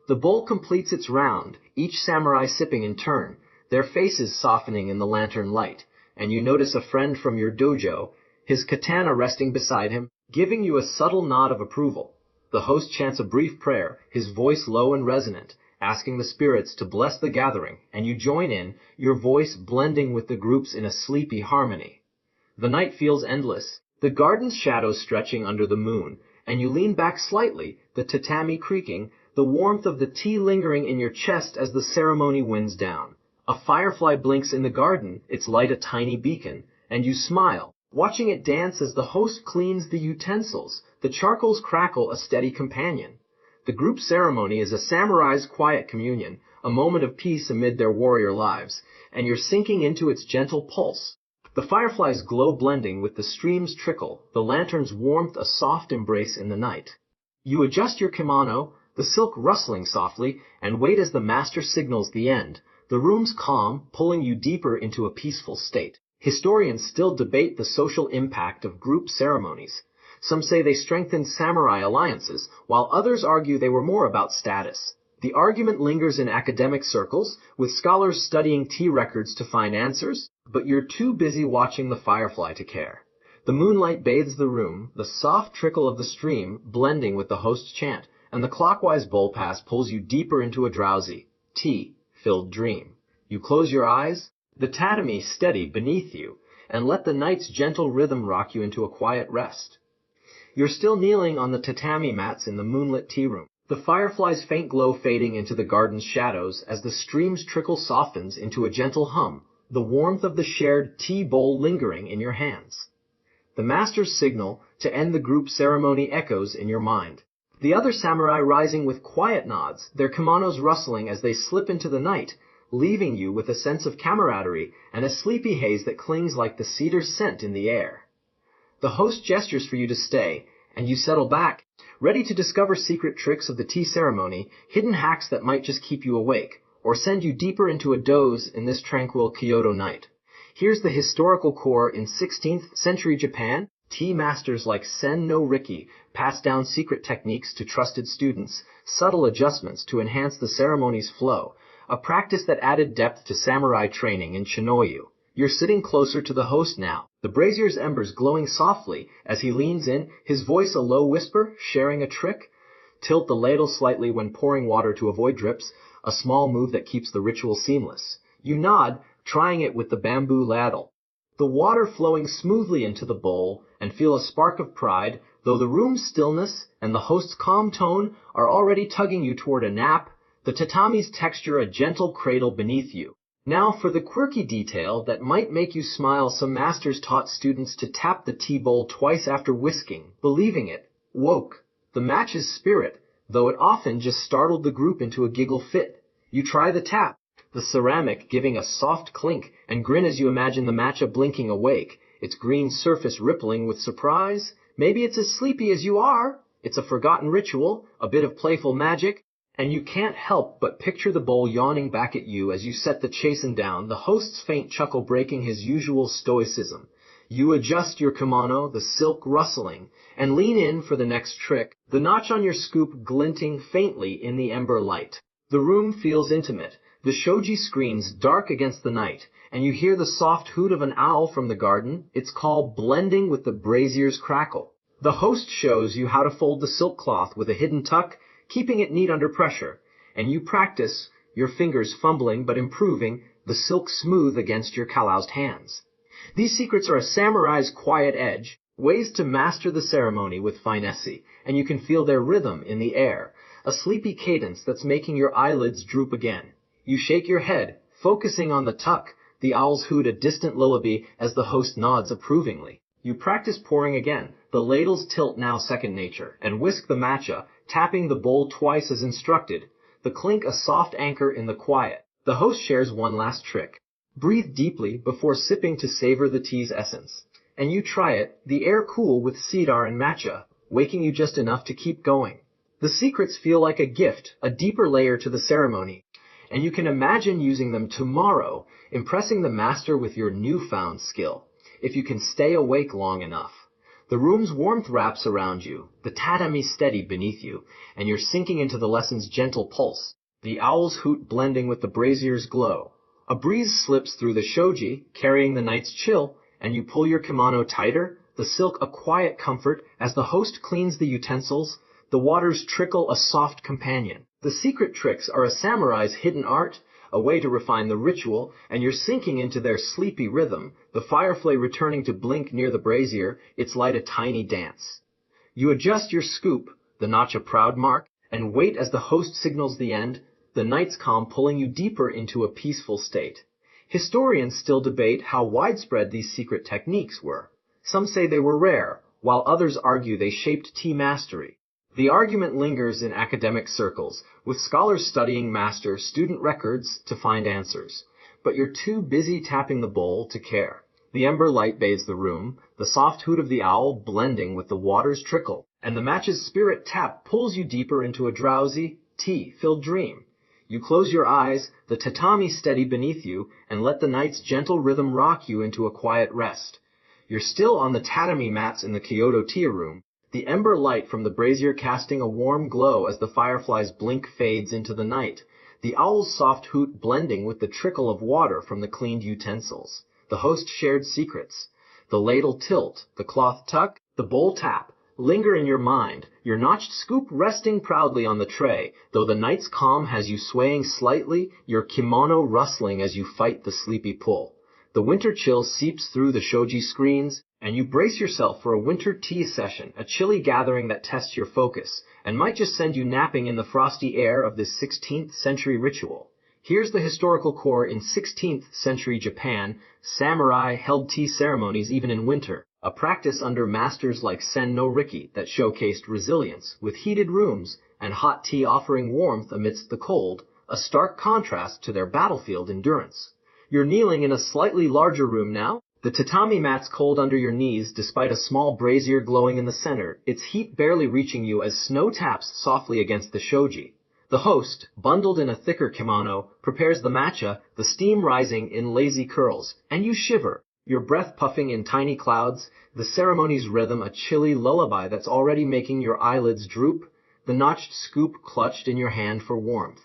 A: The bowl completes its round, each samurai sipping in turn, their faces softening in the lantern light, and you notice a friend from your dojo, his katana resting beside him, giving you a subtle nod of approval. The host chants a brief prayer, his voice low and resonant, asking the spirits to bless the gathering, and you join in, your voice blending with the group's in a sleepy harmony. The night feels endless, the garden's shadows stretching under the moon, and you lean back slightly, the tatami creaking, the warmth of the tea lingering in your chest as the ceremony winds down. A firefly blinks in the garden, its light a tiny beacon, and you smile, watching it dance as the host cleans the utensils, the charcoals crackle a steady companion. The group ceremony is a samurai's quiet communion, a moment of peace amid their warrior lives, and you're sinking into its gentle pulse. The firefly's glow blending with the stream's trickle, the lantern's warmth a soft embrace in the night. You adjust your kimono, the silk rustling softly, and wait as the master signals the end, the room's calm pulling you deeper into a peaceful state. Historians still debate the social impact of group ceremonies. Some say they strengthened samurai alliances, while others argue they were more about status. The argument lingers in academic circles, with scholars studying tea records to find answers, but you're too busy watching the firefly to care. The moonlight bathes the room, the soft trickle of the stream blending with the host's chant, and the clockwise bowl pass pulls you deeper into a drowsy, tea-filled dream. You close your eyes, the tatami steady beneath you, and let the night's gentle rhythm rock you into a quiet rest. You're still kneeling on the tatami mats in the moonlit tea room, the firefly's faint glow fading into the garden's shadows as the stream's trickle softens into a gentle hum, the warmth of the shared tea bowl lingering in your hands. The master's signal to end the group ceremony echoes in your mind. The other samurai rising with quiet nods, their kimonos rustling as they slip into the night, leaving you with a sense of camaraderie and a sleepy haze that clings like the cedar scent in the air. The host gestures for you to stay, and you settle back, ready to discover secret tricks of the tea ceremony, hidden hacks that might just keep you awake, or send you deeper into a doze in this tranquil Kyoto night. Here's the historical core. In 16th century Japan, tea masters like Sen no Riki passed down secret techniques to trusted students, subtle adjustments to enhance the ceremony's flow, a practice that added depth to samurai training in Shinoyu. You're sitting closer to the host now, the brazier's embers glowing softly as he leans in, his voice a low whisper, sharing a trick. Tilt the ladle slightly when pouring water to avoid drips, a small move that keeps the ritual seamless. You nod, trying it with the bamboo ladle. The water flowing smoothly into the bowl, and feel a spark of pride, though the room's stillness and the host's calm tone are already tugging you toward a nap, the tatami's texture a gentle cradle beneath you. Now for the quirky detail that might make you smile. Some masters taught students to tap the tea bowl twice after whisking, believing it woke the match's spirit, though it often just startled the group into a giggle fit. You try the tap, the ceramic giving a soft clink, and grin as you imagine the matcha blinking awake, its green surface rippling with surprise. Maybe it's as sleepy as you are. It's a forgotten ritual, a bit of playful magic, and you can't help but picture the bowl yawning back at you as you set the chasen down, the host's faint chuckle breaking his usual stoicism. You adjust your kimono, the silk rustling, and lean in for the next trick, the notch on your scoop glinting faintly in the ember light. The room feels intimate, the shoji screens dark against the night, and you hear the soft hoot of an owl from the garden, its call blending with the brazier's crackle. The host shows you how to fold the silk cloth with a hidden tuck, keeping it neat under pressure, and you practice, your fingers fumbling but improving, the silk smooth against your calloused hands. These secrets are a samurai's quiet edge, ways to master the ceremony with finesse, and you can feel their rhythm in the air, a sleepy cadence that's making your eyelids droop again. You shake your head, focusing on the tuck, the owls hoot a distant lullaby as the host nods approvingly. You practice pouring again, the ladle's tilt now second nature, and whisk the matcha, tapping the bowl twice as instructed, the clink a soft anchor in the quiet. The host shares one last trick. Breathe deeply before sipping to savor the tea's essence. And you try it, the air cool with cedar and matcha, waking you just enough to keep going. The secrets feel like a gift, a deeper layer to the ceremony, and you can imagine using them tomorrow, impressing the master with your newfound skill, if you can stay awake long enough. The room's warmth wraps around you, the tatami steady beneath you, and you're sinking into the lesson's gentle pulse, the owl's hoot blending with the brazier's glow. A breeze slips through the shoji, carrying the night's chill, and you pull your kimono tighter, the silk a quiet comfort as the host cleans the utensils, the waters trickle a soft companion. The secret tricks are a samurai's hidden art, a way to refine the ritual, and you're sinking into their sleepy rhythm, the firefly returning to blink near the brazier, its light a tiny dance. You adjust your scoop, the notch a proud mark, and wait as the host signals the end, the night's calm pulling you deeper into a peaceful state. Historians still debate how widespread these secret techniques were. Some say they were rare, while others argue they shaped tea mastery. The argument lingers in academic circles, with scholars studying master-student records to find answers. But you're too busy tapping the bowl to care. The ember light bathes the room, the soft hoot of the owl blending with the water's trickle, and the match's spirit tap pulls you deeper into a drowsy, tea-filled dream. You close your eyes, the tatami steady beneath you, and let the night's gentle rhythm rock you into a quiet rest. You're still on the tatami mats in the Kyoto tea room, the ember light from the brazier casting a warm glow as the firefly's blink fades into the night, the owl's soft hoot blending with the trickle of water from the cleaned utensils. The host shared secrets. The ladle tilt, the cloth tuck, the bowl tap, linger in your mind, your notched scoop resting proudly on the tray, though the night's calm has you swaying slightly, your kimono rustling as you fight the sleepy pull. The winter chill seeps through the shoji screens, and you brace yourself for a winter tea session, a chilly gathering that tests your focus, and might just send you napping in the frosty air of this 16th century ritual. Here's the historical core. In 16th century Japan, samurai held tea ceremonies even in winter, a practice under masters like Sen no Riki that showcased resilience, with heated rooms and hot tea offering warmth amidst the cold. a stark contrast to their battlefield endurance. You're kneeling in a slightly larger room now, the tatami mat's cold under your knees despite a small brazier glowing in the center, its heat barely reaching you as snow taps softly against the shoji. The host, bundled in a thicker kimono, prepares the matcha, the steam rising in lazy curls, and you shiver, your breath puffing in tiny clouds, the ceremony's rhythm a chilly lullaby that's already making your eyelids droop, the notched scoop clutched in your hand for warmth.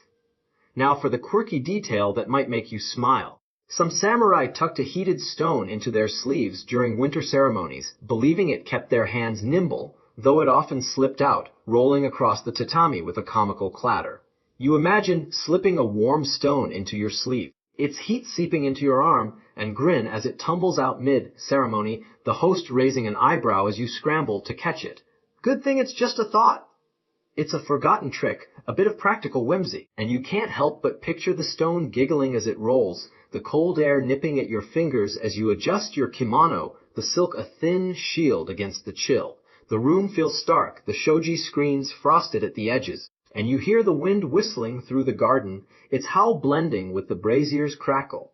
A: Now for the quirky detail that might make you smile. Some samurai tucked a heated stone into their sleeves during winter ceremonies, believing it kept their hands nimble, though it often slipped out, rolling across the tatami with a comical clatter. You imagine slipping a warm stone into your sleeve, its heat seeping into your arm, and grin as it tumbles out mid-ceremony, the host raising an eyebrow as you scramble to catch it. Good thing it's just a thought. It's a forgotten trick, a bit of practical whimsy, and you can't help but picture the stone giggling as it rolls, the cold air nipping at your fingers as you adjust your kimono, the silk a thin shield against the chill. The room feels stark, the shoji screens frosted at the edges, and you hear the wind whistling through the garden, its howl blending with the brazier's crackle.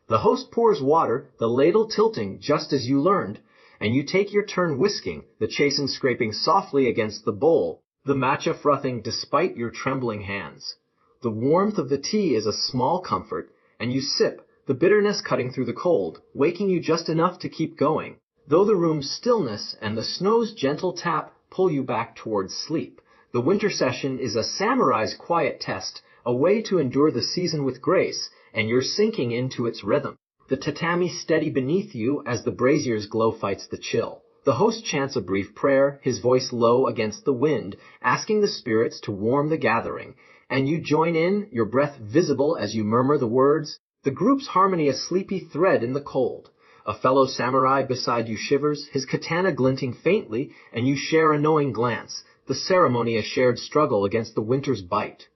A: The host pours water, the ladle tilting just as you learned, and you take your turn whisking, the chasen scraping softly against the bowl, the matcha frothing despite your trembling hands. The warmth of the tea is a small comfort, and you sip, the bitterness cutting through the cold, waking you just enough to keep going, though the room's stillness and the snow's gentle tap pull you back towards sleep. The winter session is a samurai's quiet test, a way to endure the season with grace, and you're sinking into its rhythm. The tatami steady beneath you as the brazier's glow fights the chill. The host chants a brief prayer, his voice low against the wind, asking the spirits to warm the gathering, and you join in, your breath visible as you murmur the words, the group's harmony a sleepy thread in the cold. A fellow samurai beside you shivers, his katana glinting faintly, and you share a knowing glance, the ceremony a shared struggle against the winter's bite.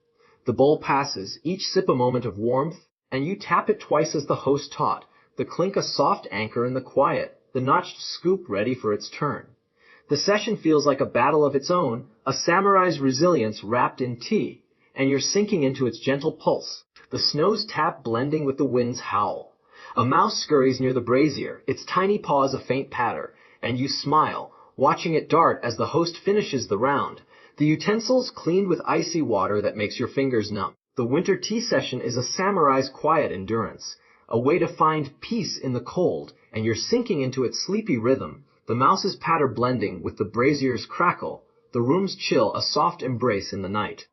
A: The bowl passes, each sip a moment of warmth, and you tap it twice as the host taught, the clink a soft anchor in the quiet, the notched scoop ready for its turn. The session feels like a battle of its own, a samurai's resilience wrapped in tea, and you're sinking into its gentle pulse, the snow's tap blending with the wind's howl. A mouse scurries near the brazier, its tiny paws a faint patter, and you smile, watching it dart as the host finishes the round, the utensils cleaned with icy water that makes your fingers numb. The winter tea session is a samurai's quiet endurance, a way to find peace in the cold, and you're sinking into its sleepy rhythm, the mouse's patter blending with the brazier's crackle, the room's chill a soft embrace in the night.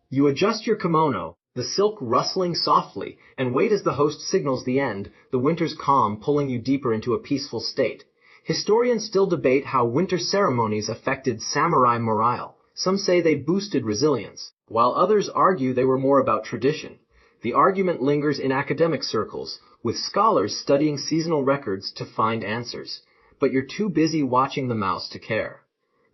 A: You adjust your kimono, the silk rustling softly, and wait as the host signals the end, the winter's calm pulling you deeper into a peaceful state. Historians still debate how winter ceremonies affected samurai morale. Some say they boosted resilience, while others argue they were more about tradition. The argument lingers in academic circles, with scholars studying seasonal records to find answers. But you're too busy watching the mouse to care.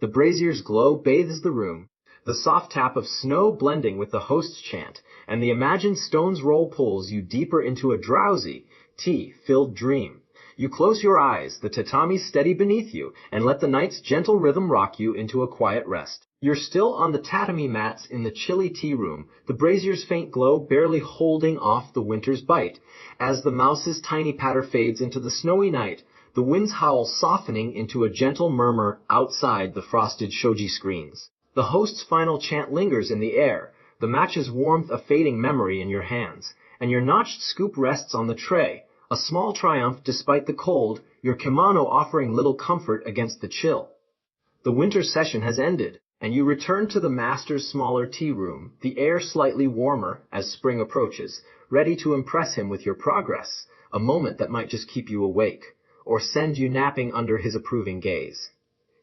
A: The brazier's glow bathes the room, the soft tap of snow blending with the host's chant, and the imagined stone's roll pulls you deeper into a drowsy, tea-filled dream. You close your eyes, the tatami steady beneath you, and let the night's gentle rhythm rock you into a quiet rest. You're still on the tatami mats in the chilly tea room, the brazier's faint glow barely holding off the winter's bite. As the mouse's tiny patter fades into the snowy night, the wind's howl softening into a gentle murmur outside the frosted shoji screens. The host's final chant lingers in the air, the matcha's warmth a fading memory in your hands, and your notched scoop rests on the tray, a small triumph despite the cold, your kimono offering little comfort against the chill. The winter session has ended, and you return to the master's smaller tea room, the air slightly warmer as spring approaches, ready to impress him with your progress, a moment that might just keep you awake, or send you napping under his approving gaze.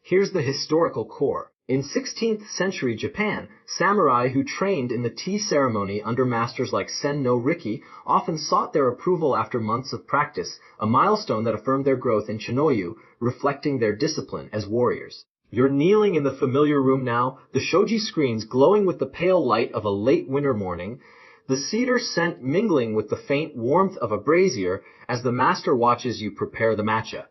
A: Here's the historical core. In 16th century Japan, samurai who trained in the tea ceremony under masters like Sen no Riki often sought their approval after months of practice, a milestone that affirmed their growth in chinoyu, reflecting their discipline as warriors. You're kneeling in the familiar room now, the shoji screens glowing with the pale light of a late winter morning, the cedar scent mingling with the faint warmth of a brazier as the master watches you prepare the matcha.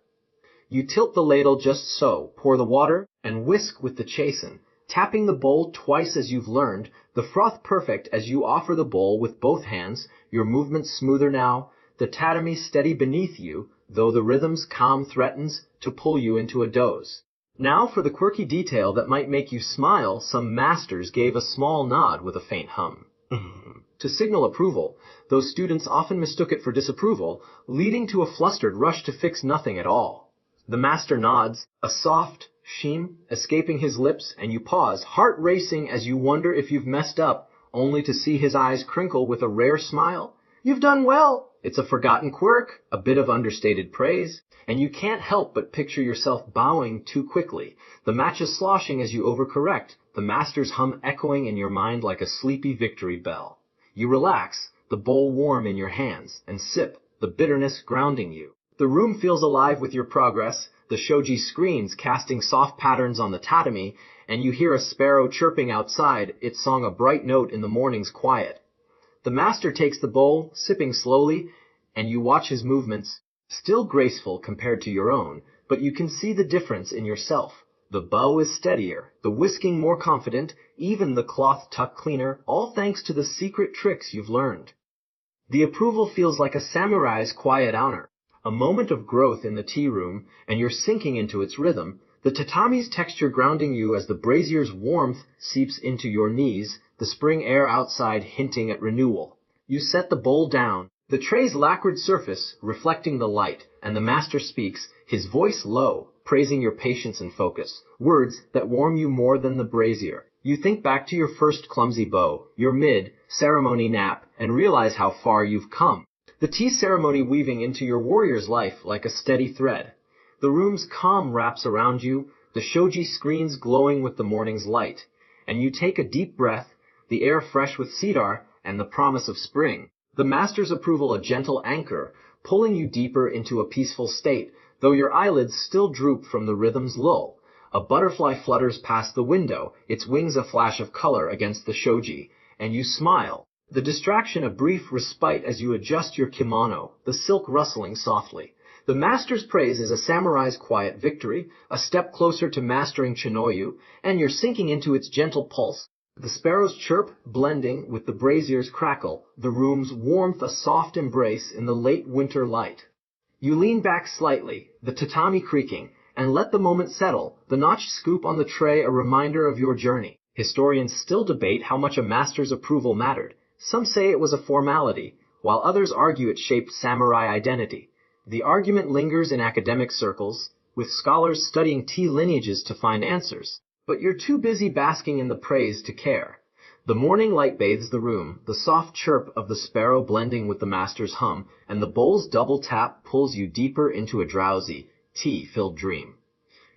A: You tilt the ladle just so, pour the water, and whisk with the chasen, tapping the bowl twice as you've learned, the froth perfect as you offer the bowl with both hands, your movements smoother now, the tatami steady beneath you, though the rhythm's calm threatens to pull you into a doze. Now for the quirky detail that might make you smile, some masters gave a small nod with a faint hum. To signal approval, though students often mistook it for disapproval, leading to a flustered rush to fix nothing at all. The master nods, a soft sheem escaping his lips, and you pause, heart racing as you wonder if you've messed up, only to see his eyes crinkle with a rare smile. You've done well! It's a forgotten quirk, a bit of understated praise, and you can't help but picture yourself bowing too quickly, the matcha sloshing as you overcorrect, the master's hum echoing in your mind like a sleepy victory bell. You relax, the bowl warm in your hands, and sip, the bitterness grounding you. The room feels alive with your progress, the shoji screens casting soft patterns on the tatami, and you hear a sparrow chirping outside, its song a bright note in the morning's quiet. The master takes the bowl, sipping slowly, and you watch his movements, still graceful compared to your own, but you can see the difference in yourself. The bow is steadier, the whisking more confident, even the cloth tuck cleaner, all thanks to the secret tricks you've learned. The approval feels like a samurai's quiet honor, a moment of growth in the tea room, and you're sinking into its rhythm, the tatami's texture grounding you as the brazier's warmth seeps into your knees, the spring air outside hinting at renewal. You set the bowl down, the tray's lacquered surface reflecting the light, and the master speaks, his voice low, praising your patience and focus, words that warm you more than the brazier. You think back to your first clumsy bow, your mid-ceremony nap, and realize how far you've come. The tea ceremony weaving into your warrior's life like a steady thread. The room's calm wraps around you, the shoji screens glowing with the morning's light, and you take a deep breath, the air fresh with cedar and the promise of spring. The master's approval a gentle anchor, pulling you deeper into a peaceful state, though your eyelids still droop from the rhythm's lull. A butterfly flutters past the window, its wings a flash of color against the shoji, and you smile. The distraction a brief respite as you adjust your kimono, the silk rustling softly. The master's praise is a samurai's quiet victory, a step closer to mastering chinoyu, and you're sinking into its gentle pulse. The sparrow's chirp blending with the brazier's crackle, the room's warmth a soft embrace in the late winter light. You lean back slightly, the tatami creaking, and let the moment settle, the notched scoop on the tray a reminder of your journey. Historians still debate how much a master's approval mattered. Some say it was a formality, while others argue it shaped samurai identity. The argument lingers in academic circles, with scholars studying tea lineages to find answers. But you're too busy basking in the praise to care. The morning light bathes the room, the soft chirp of the sparrow blending with the master's hum, and the bowl's double tap pulls you deeper into a drowsy, tea-filled dream.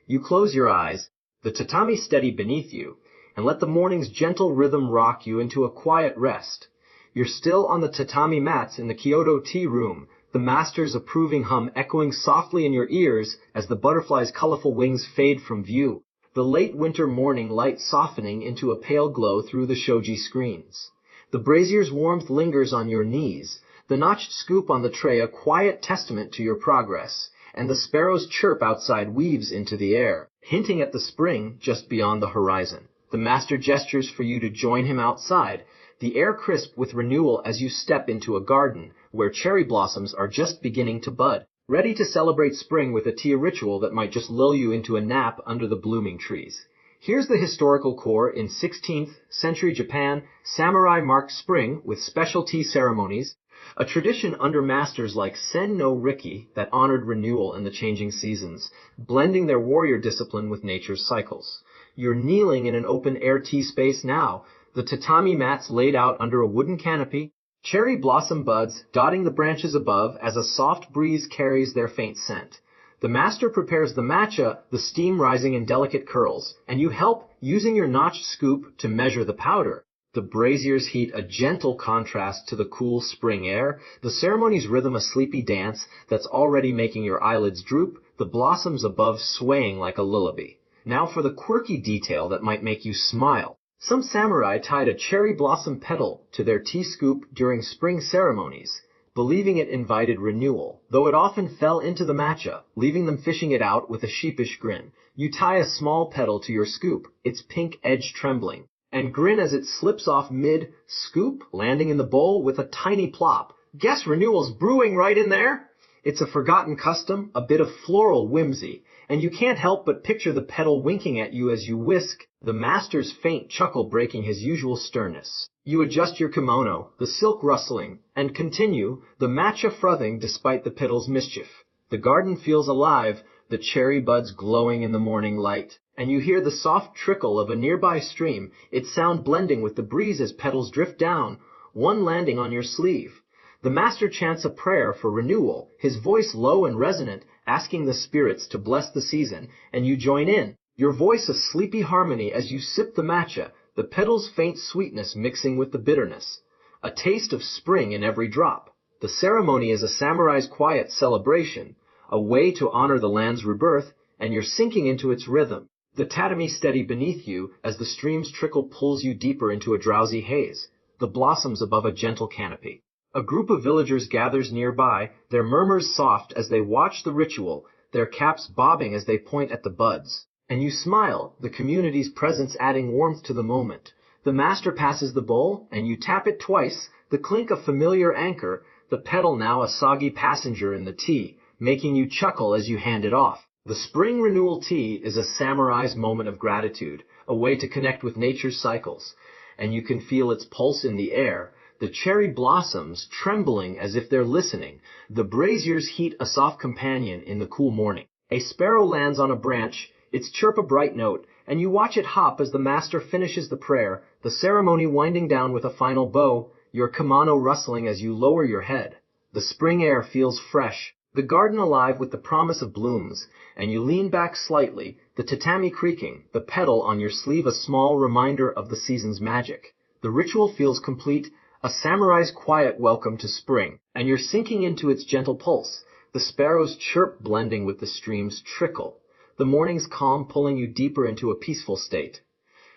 A: You close your eyes, the tatami steady beneath you, and let the morning's gentle rhythm rock you into a quiet rest. You're still on the tatami mats in the Kyoto tea room, the master's approving hum echoing softly in your ears as the butterfly's colorful wings fade from view. The late winter morning light softening into a pale glow through the shoji screens. The brazier's warmth lingers on your knees, the notched scoop on the tray a quiet testament to your progress, and the sparrow's chirp outside weaves into the air, hinting at the spring just beyond the horizon. The master gestures for you to join him outside, the air crisp with renewal as you step into a garden where cherry blossoms are just beginning to bud. Ready to celebrate spring with a tea ritual that might just lull you into a nap under the blooming trees. Here's the historical core. In 16th century Japan, samurai marked spring with special tea ceremonies, a tradition under masters like Sen no Riki that honored renewal in the changing seasons, blending their warrior discipline with nature's cycles. You're kneeling in an open-air tea space now, the tatami mats laid out under a wooden canopy, cherry blossom buds dotting the branches above as a soft breeze carries their faint scent. The master prepares the matcha, the steam rising in delicate curls, and you help using your notched scoop to measure the powder. The brazier's heat a gentle contrast to the cool spring air, the ceremony's rhythm a sleepy dance that's already making your eyelids droop, the blossoms above swaying like a lullaby. Now for the quirky detail that might make you smile. Some samurai tied a cherry blossom petal to their tea scoop during spring ceremonies, believing it invited renewal, though it often fell into the matcha, leaving them fishing it out with a sheepish grin. You tie a small petal to your scoop, its pink edge trembling, and grin as it slips off mid-scoop, landing in the bowl with a tiny plop. Guess renewal's brewing right in there? It's a forgotten custom, a bit of floral whimsy, and you can't help but picture the petal winking at you as you whisk, the master's faint chuckle breaking his usual sternness. You adjust your kimono, the silk rustling, and continue, the matcha frothing despite the petal's mischief. The garden feels alive, the cherry buds glowing in the morning light, and you hear the soft trickle of a nearby stream, its sound blending with the breeze as petals drift down, one landing on your sleeve. The master chants a prayer for renewal, his voice low and resonant, asking the spirits to bless the season, and you join in, your voice a sleepy harmony as you sip the matcha, the petal's faint sweetness mixing with the bitterness. A taste of spring in every drop. The ceremony is a samurai's quiet celebration, a way to honor the land's rebirth, and you're sinking into its rhythm. The tatami steady beneath you as the stream's trickle pulls you deeper into a drowsy haze, the blossoms above a gentle canopy. A group of villagers gathers nearby, their murmurs soft as they watch the ritual, their caps bobbing as they point at the buds. And you smile, the community's presence adding warmth to the moment. The master passes the bowl, and you tap it twice, the clink a familiar anchor, the petal now a soggy passenger in the tea, making you chuckle as you hand it off. The spring renewal tea is a samurai's moment of gratitude, a way to connect with nature's cycles, and you can feel its pulse in the air, the cherry blossoms trembling as if they're listening, the brazier's heat a soft companion in the cool morning. A sparrow lands on a branch, its chirp a bright note, and you watch it hop as the master finishes the prayer, the ceremony winding down with a final bow, your kimono rustling as you lower your head. The spring air feels fresh, the garden alive with the promise of blooms, and you lean back slightly, the tatami creaking, the petal on your sleeve a small reminder of the season's magic. The ritual feels complete, a samurai's quiet welcome to spring, and you're sinking into its gentle pulse, the sparrow's chirp blending with the stream's trickle, the morning's calm pulling you deeper into a peaceful state.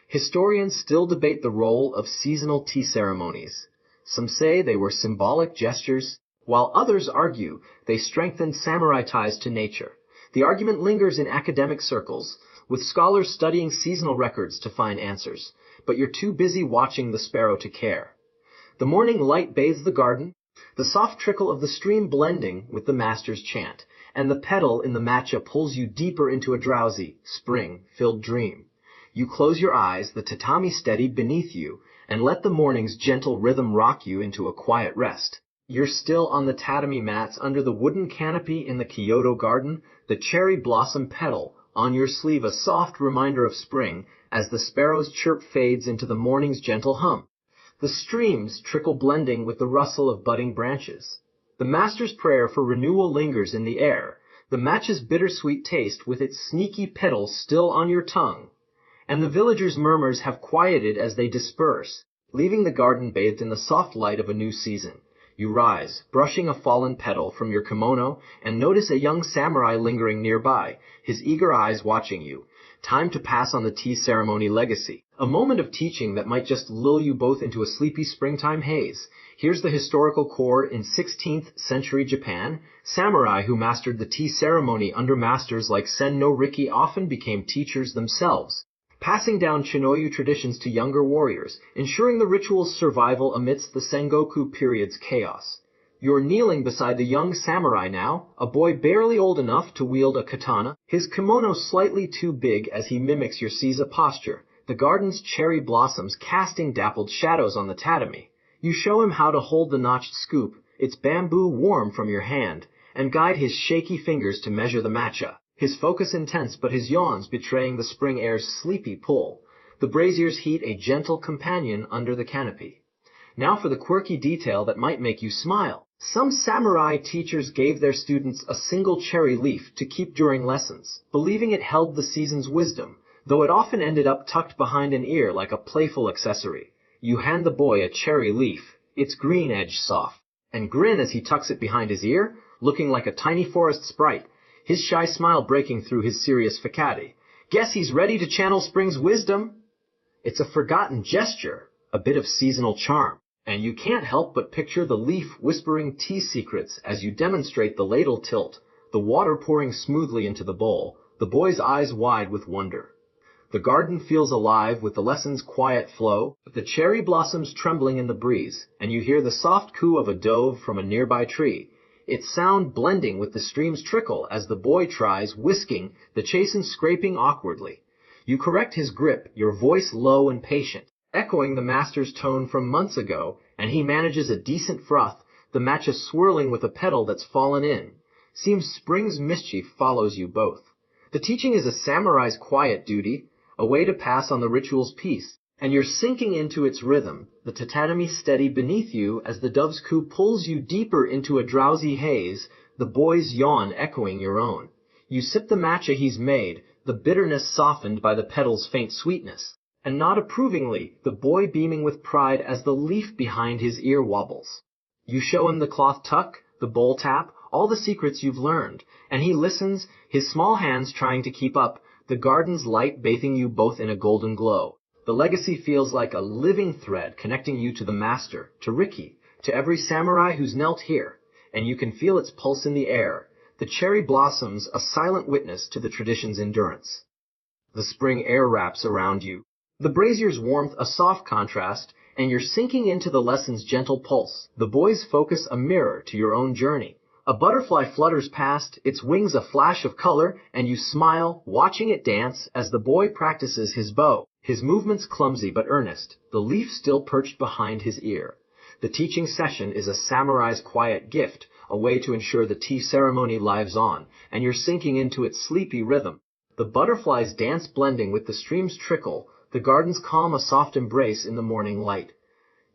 A: Historians still debate the role of seasonal tea ceremonies. Some say they were symbolic gestures, while others argue they strengthened samurai ties to nature. The argument lingers in academic circles, with scholars studying seasonal records to find answers, but you're too busy watching the sparrow to care. The morning light bathes the garden, the soft trickle of the stream blending with the master's chant, and the petal in the matcha pulls you deeper into a drowsy, spring-filled dream. You close your eyes, the tatami steady beneath you, and let the morning's gentle rhythm rock you into a quiet rest. You're still on the tatami mats under the wooden canopy in the Kyoto garden, the cherry blossom petal on your sleeve a soft reminder of spring as the sparrow's chirp fades into the morning's gentle hum. The stream's trickle blending with the rustle of budding branches. The master's prayer for renewal lingers in the air, the matcha's bittersweet taste with its sneaky petals still on your tongue. And the villagers' murmurs have quieted as they disperse, leaving the garden bathed in the soft light of a new season. You rise, brushing a fallen petal from your kimono, and notice a young samurai lingering nearby, his eager eyes watching you. Time to pass on the tea ceremony legacy. A moment of teaching that might just lull you both into a sleepy springtime haze. Here's the historical core in 16th century Japan. Samurai who mastered the tea ceremony under masters like Sen no Riki often became teachers themselves, passing down Chinoyu traditions to younger warriors, ensuring the ritual's survival amidst the Sengoku period's chaos. You're kneeling beside the young samurai now, a boy barely old enough to wield a katana, his kimono slightly too big as he mimics your seiza posture, the garden's cherry blossoms casting dappled shadows on the tatami. You show him how to hold the notched scoop, its bamboo warm from your hand, and guide his shaky fingers to measure the matcha. His focus intense but his yawns betraying the spring air's sleepy pull. The brazier's heat a gentle companion under the canopy. Now for the quirky detail that might make you smile. Some samurai teachers gave their students a single cherry leaf to keep during lessons, believing it held the season's wisdom, though it often ended up tucked behind an ear like a playful accessory. You hand the boy a cherry leaf, its green edge soft, and grin as he tucks it behind his ear, looking like a tiny forest sprite, his shy smile breaking through his serious facade. Guess he's ready to channel spring's wisdom. It's a forgotten gesture, a bit of seasonal charm, and you can't help but picture the leaf whispering tea secrets as you demonstrate the ladle tilt, the water pouring smoothly into the bowl, the boy's eyes wide with wonder. The garden feels alive with the lesson's quiet flow, the cherry blossoms trembling in the breeze, and you hear the soft coo of a dove from a nearby tree, its sound blending with the stream's trickle as the boy tries whisking, the chasin scraping awkwardly. You correct his grip, your voice low and patient, echoing the master's tone from months ago, and he manages a decent froth, the matcha swirling with a petal that's fallen in. Seems spring's mischief follows you both. The teaching is a samurai's quiet duty, a way to pass on the ritual's peace, and you're sinking into its rhythm, the tatami steady beneath you as the dove's coo pulls you deeper into a drowsy haze, the boy's yawn echoing your own. You sip the matcha he's made, the bitterness softened by the petal's faint sweetness, and nod approvingly, the boy beaming with pride as the leaf behind his ear wobbles. You show him the cloth tuck, the bowl tap, all the secrets you've learned, and he listens, his small hands trying to keep up, the garden's light bathing you both in a golden glow. The legacy feels like a living thread connecting you to the master, to Ricky, to every samurai who's knelt here, and you can feel its pulse in the air. The cherry blossoms, a silent witness to the tradition's endurance. The spring air wraps around you, the brazier's warmth a soft contrast, and you're sinking into the lesson's gentle pulse, the boy's focus a mirror to your own journey. A butterfly flutters past, its wings a flash of color, and you smile, watching it dance as the boy practices his bow, his movements clumsy but earnest, the leaf still perched behind his ear. The teaching session is a samurai's quiet gift, a way to ensure the tea ceremony lives on, and you're sinking into its sleepy rhythm. The butterflies dance blending with the stream's trickle, the garden's calm a soft embrace in the morning light.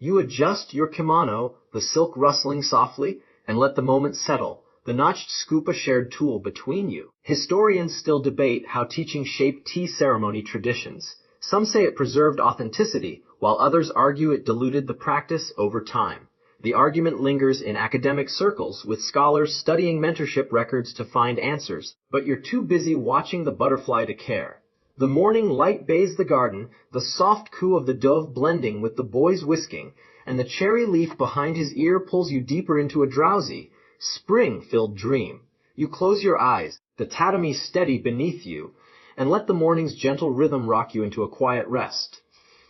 A: You adjust your kimono, the silk rustling softly, and let the moment settle, the notched scoop a shared tool between you. Historians still debate how teaching shaped tea ceremony traditions. Some say it preserved authenticity, while others argue it diluted the practice over time. The argument lingers in academic circles, with scholars studying mentorship records to find answers, but you're too busy watching the butterfly to care. The morning light bathes the garden, the soft coo of the dove blending with the boy's whisking, and the cherry leaf behind his ear pulls you deeper into a drowsy, spring-filled dream. You close your eyes, the tatami steady beneath you, and let the morning's gentle rhythm rock you into a quiet rest.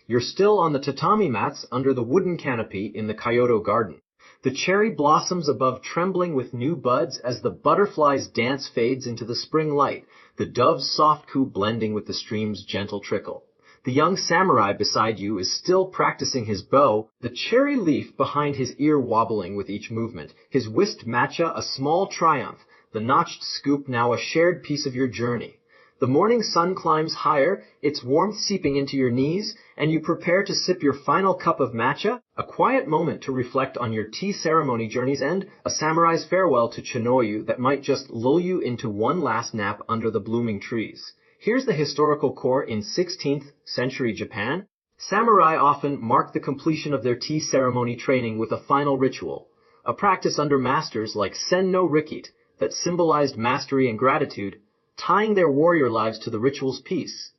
A: You're still on the tatami mats under the wooden canopy in the Kyoto garden. The cherry blossoms above trembling with new buds as the butterfly's dance fades into the spring light, the dove's soft coo blending with the stream's gentle trickle. The young samurai beside you is still practicing his bow, the cherry leaf behind his ear wobbling with each movement, his whisked matcha a small triumph, the notched scoop now a shared piece of your journey. The morning sun climbs higher, its warmth seeping into your knees, and you prepare to sip your final cup of matcha, a quiet moment to reflect on your tea ceremony journey's end, a samurai's farewell to Chinoyu that might just lull you into one last nap under the blooming trees. Here's the historical core in 16th century Japan. Samurai often mark the completion of their tea ceremony training with a final ritual, a practice under masters like Sen no Rikit that symbolized mastery and gratitude, tying their warrior lives to the ritual's peace.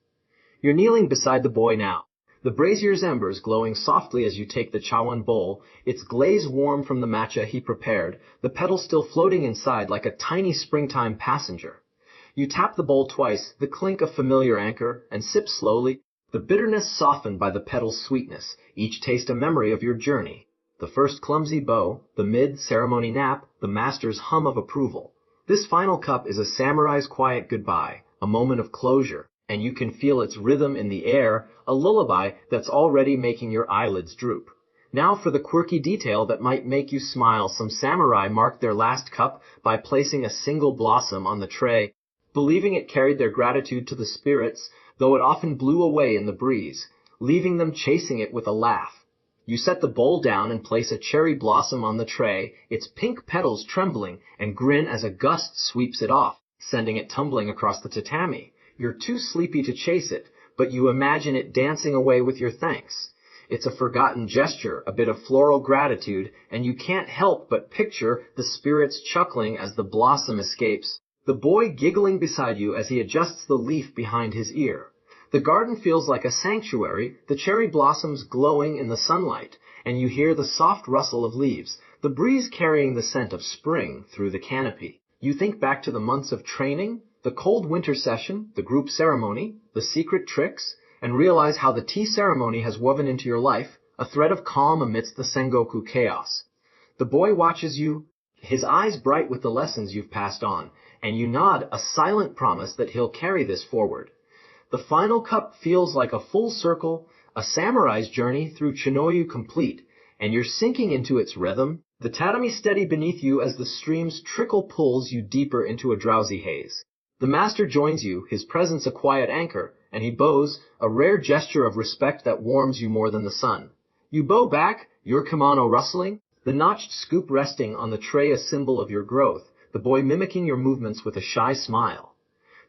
A: You're kneeling beside the boy now, the brazier's embers glowing softly as you take the chawan bowl, its glaze warm from the matcha he prepared, the petal still floating inside like a tiny springtime passenger. You tap the bowl twice, the clink of familiar anchor, and sip slowly, the bitterness softened by the petal's sweetness, each taste a memory of your journey. The first clumsy bow, the mid-ceremony nap, the master's hum of approval. This final cup is a samurai's quiet goodbye, a moment of closure, and you can feel its rhythm in the air, a lullaby that's already making your eyelids droop. Now for the quirky detail that might make you smile. Some samurai marked their last cup by placing a single blossom on the tray, believing it carried their gratitude to the spirits, though it often blew away in the breeze, leaving them chasing it with a laugh. You set the bowl down and place a cherry blossom on the tray, its pink petals trembling, and grin as a gust sweeps it off, sending it tumbling across the tatami. You're too sleepy to chase it, but you imagine it dancing away with your thanks. It's a forgotten gesture, a bit of floral gratitude, and you can't help but picture the spirits chuckling as the blossom escapes, the boy giggling beside you as he adjusts the leaf behind his ear. The garden feels like a sanctuary, the cherry blossoms glowing in the sunlight, and you hear the soft rustle of leaves, the breeze carrying the scent of spring through the canopy. You think back to the months of training, the cold winter session, the group ceremony, the secret tricks, and realize how the tea ceremony has woven into your life a thread of calm amidst the Sengoku chaos. The boy watches you, his eyes bright with the lessons you've passed on, and you nod a silent promise that he'll carry this forward. The final cup feels like a full circle, a samurai's journey through Chinoyu complete, and you're sinking into its rhythm, the tatami steady beneath you as the stream's trickle pulls you deeper into a drowsy haze. The master joins you, his presence a quiet anchor, and he bows, a rare gesture of respect that warms you more than the sun. You bow back, your kimono rustling, the notched scoop resting on the tray a symbol of your growth, the boy mimicking your movements with a shy smile.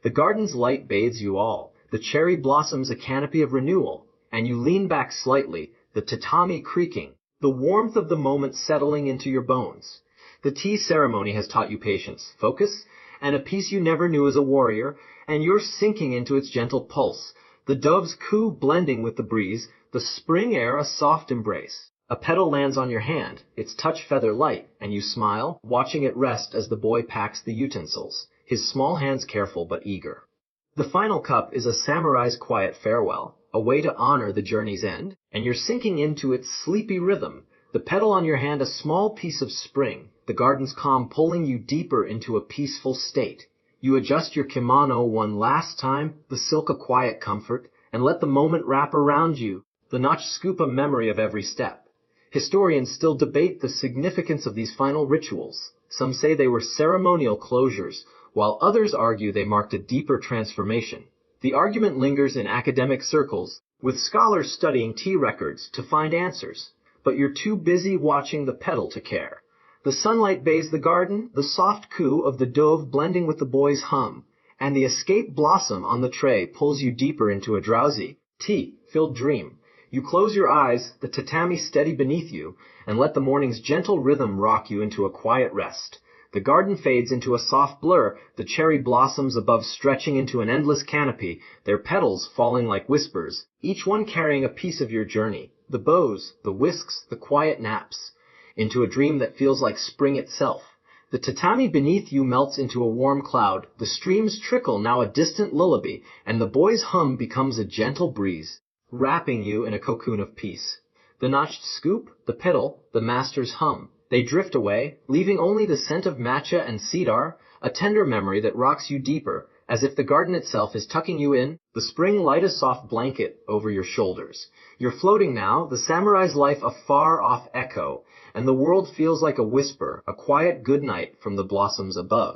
A: The garden's light bathes you all, the cherry blossoms a canopy of renewal, and you lean back slightly, the tatami creaking, the warmth of the moment settling into your bones. The tea ceremony has taught you patience, focus, and a peace you never knew as a warrior, and you're sinking into its gentle pulse, the dove's coo blending with the breeze, the spring air a soft embrace. A petal lands on your hand, its touch feather light, and you smile, watching it rest as the boy packs the utensils, his small hands careful but eager. The final cup is a samurai's quiet farewell, a way to honor the journey's end, and you're sinking into its sleepy rhythm, the petal on your hand a small piece of spring, the garden's calm pulling you deeper into a peaceful state. You adjust your kimono one last time, the silk a quiet comfort, and let the moment wrap around you, the notched scoop a memory of every step. Historians still debate the significance of these final rituals. Some say they were ceremonial closures, while others argue they marked a deeper transformation. The argument lingers in academic circles, with scholars studying tea records to find answers. But you're too busy watching the petal to care. The sunlight bathes the garden, the soft coo of the dove blending with the boy's hum, and the escape blossom on the tray pulls you deeper into a drowsy, tea-filled dream. You close your eyes, the tatami steady beneath you, and let the morning's gentle rhythm rock you into a quiet rest. The garden fades into a soft blur, the cherry blossoms above stretching into an endless canopy, their petals falling like whispers, each one carrying a piece of your journey. The bows, the whisks, the quiet naps, into a dream that feels like spring itself. The tatami beneath you melts into a warm cloud, the stream's trickle now a distant lullaby, and the boy's hum becomes a gentle breeze, wrapping you in a cocoon of peace. The notched scoop, the petal, the master's hum, they drift away, leaving only the scent of matcha and cedar, a tender memory that rocks you deeper, as if the garden itself is tucking you in, the spring light a soft blanket over your shoulders. You're floating now, the samurai's life a far-off echo, and the world feels like a whisper, a quiet good night from the blossoms above.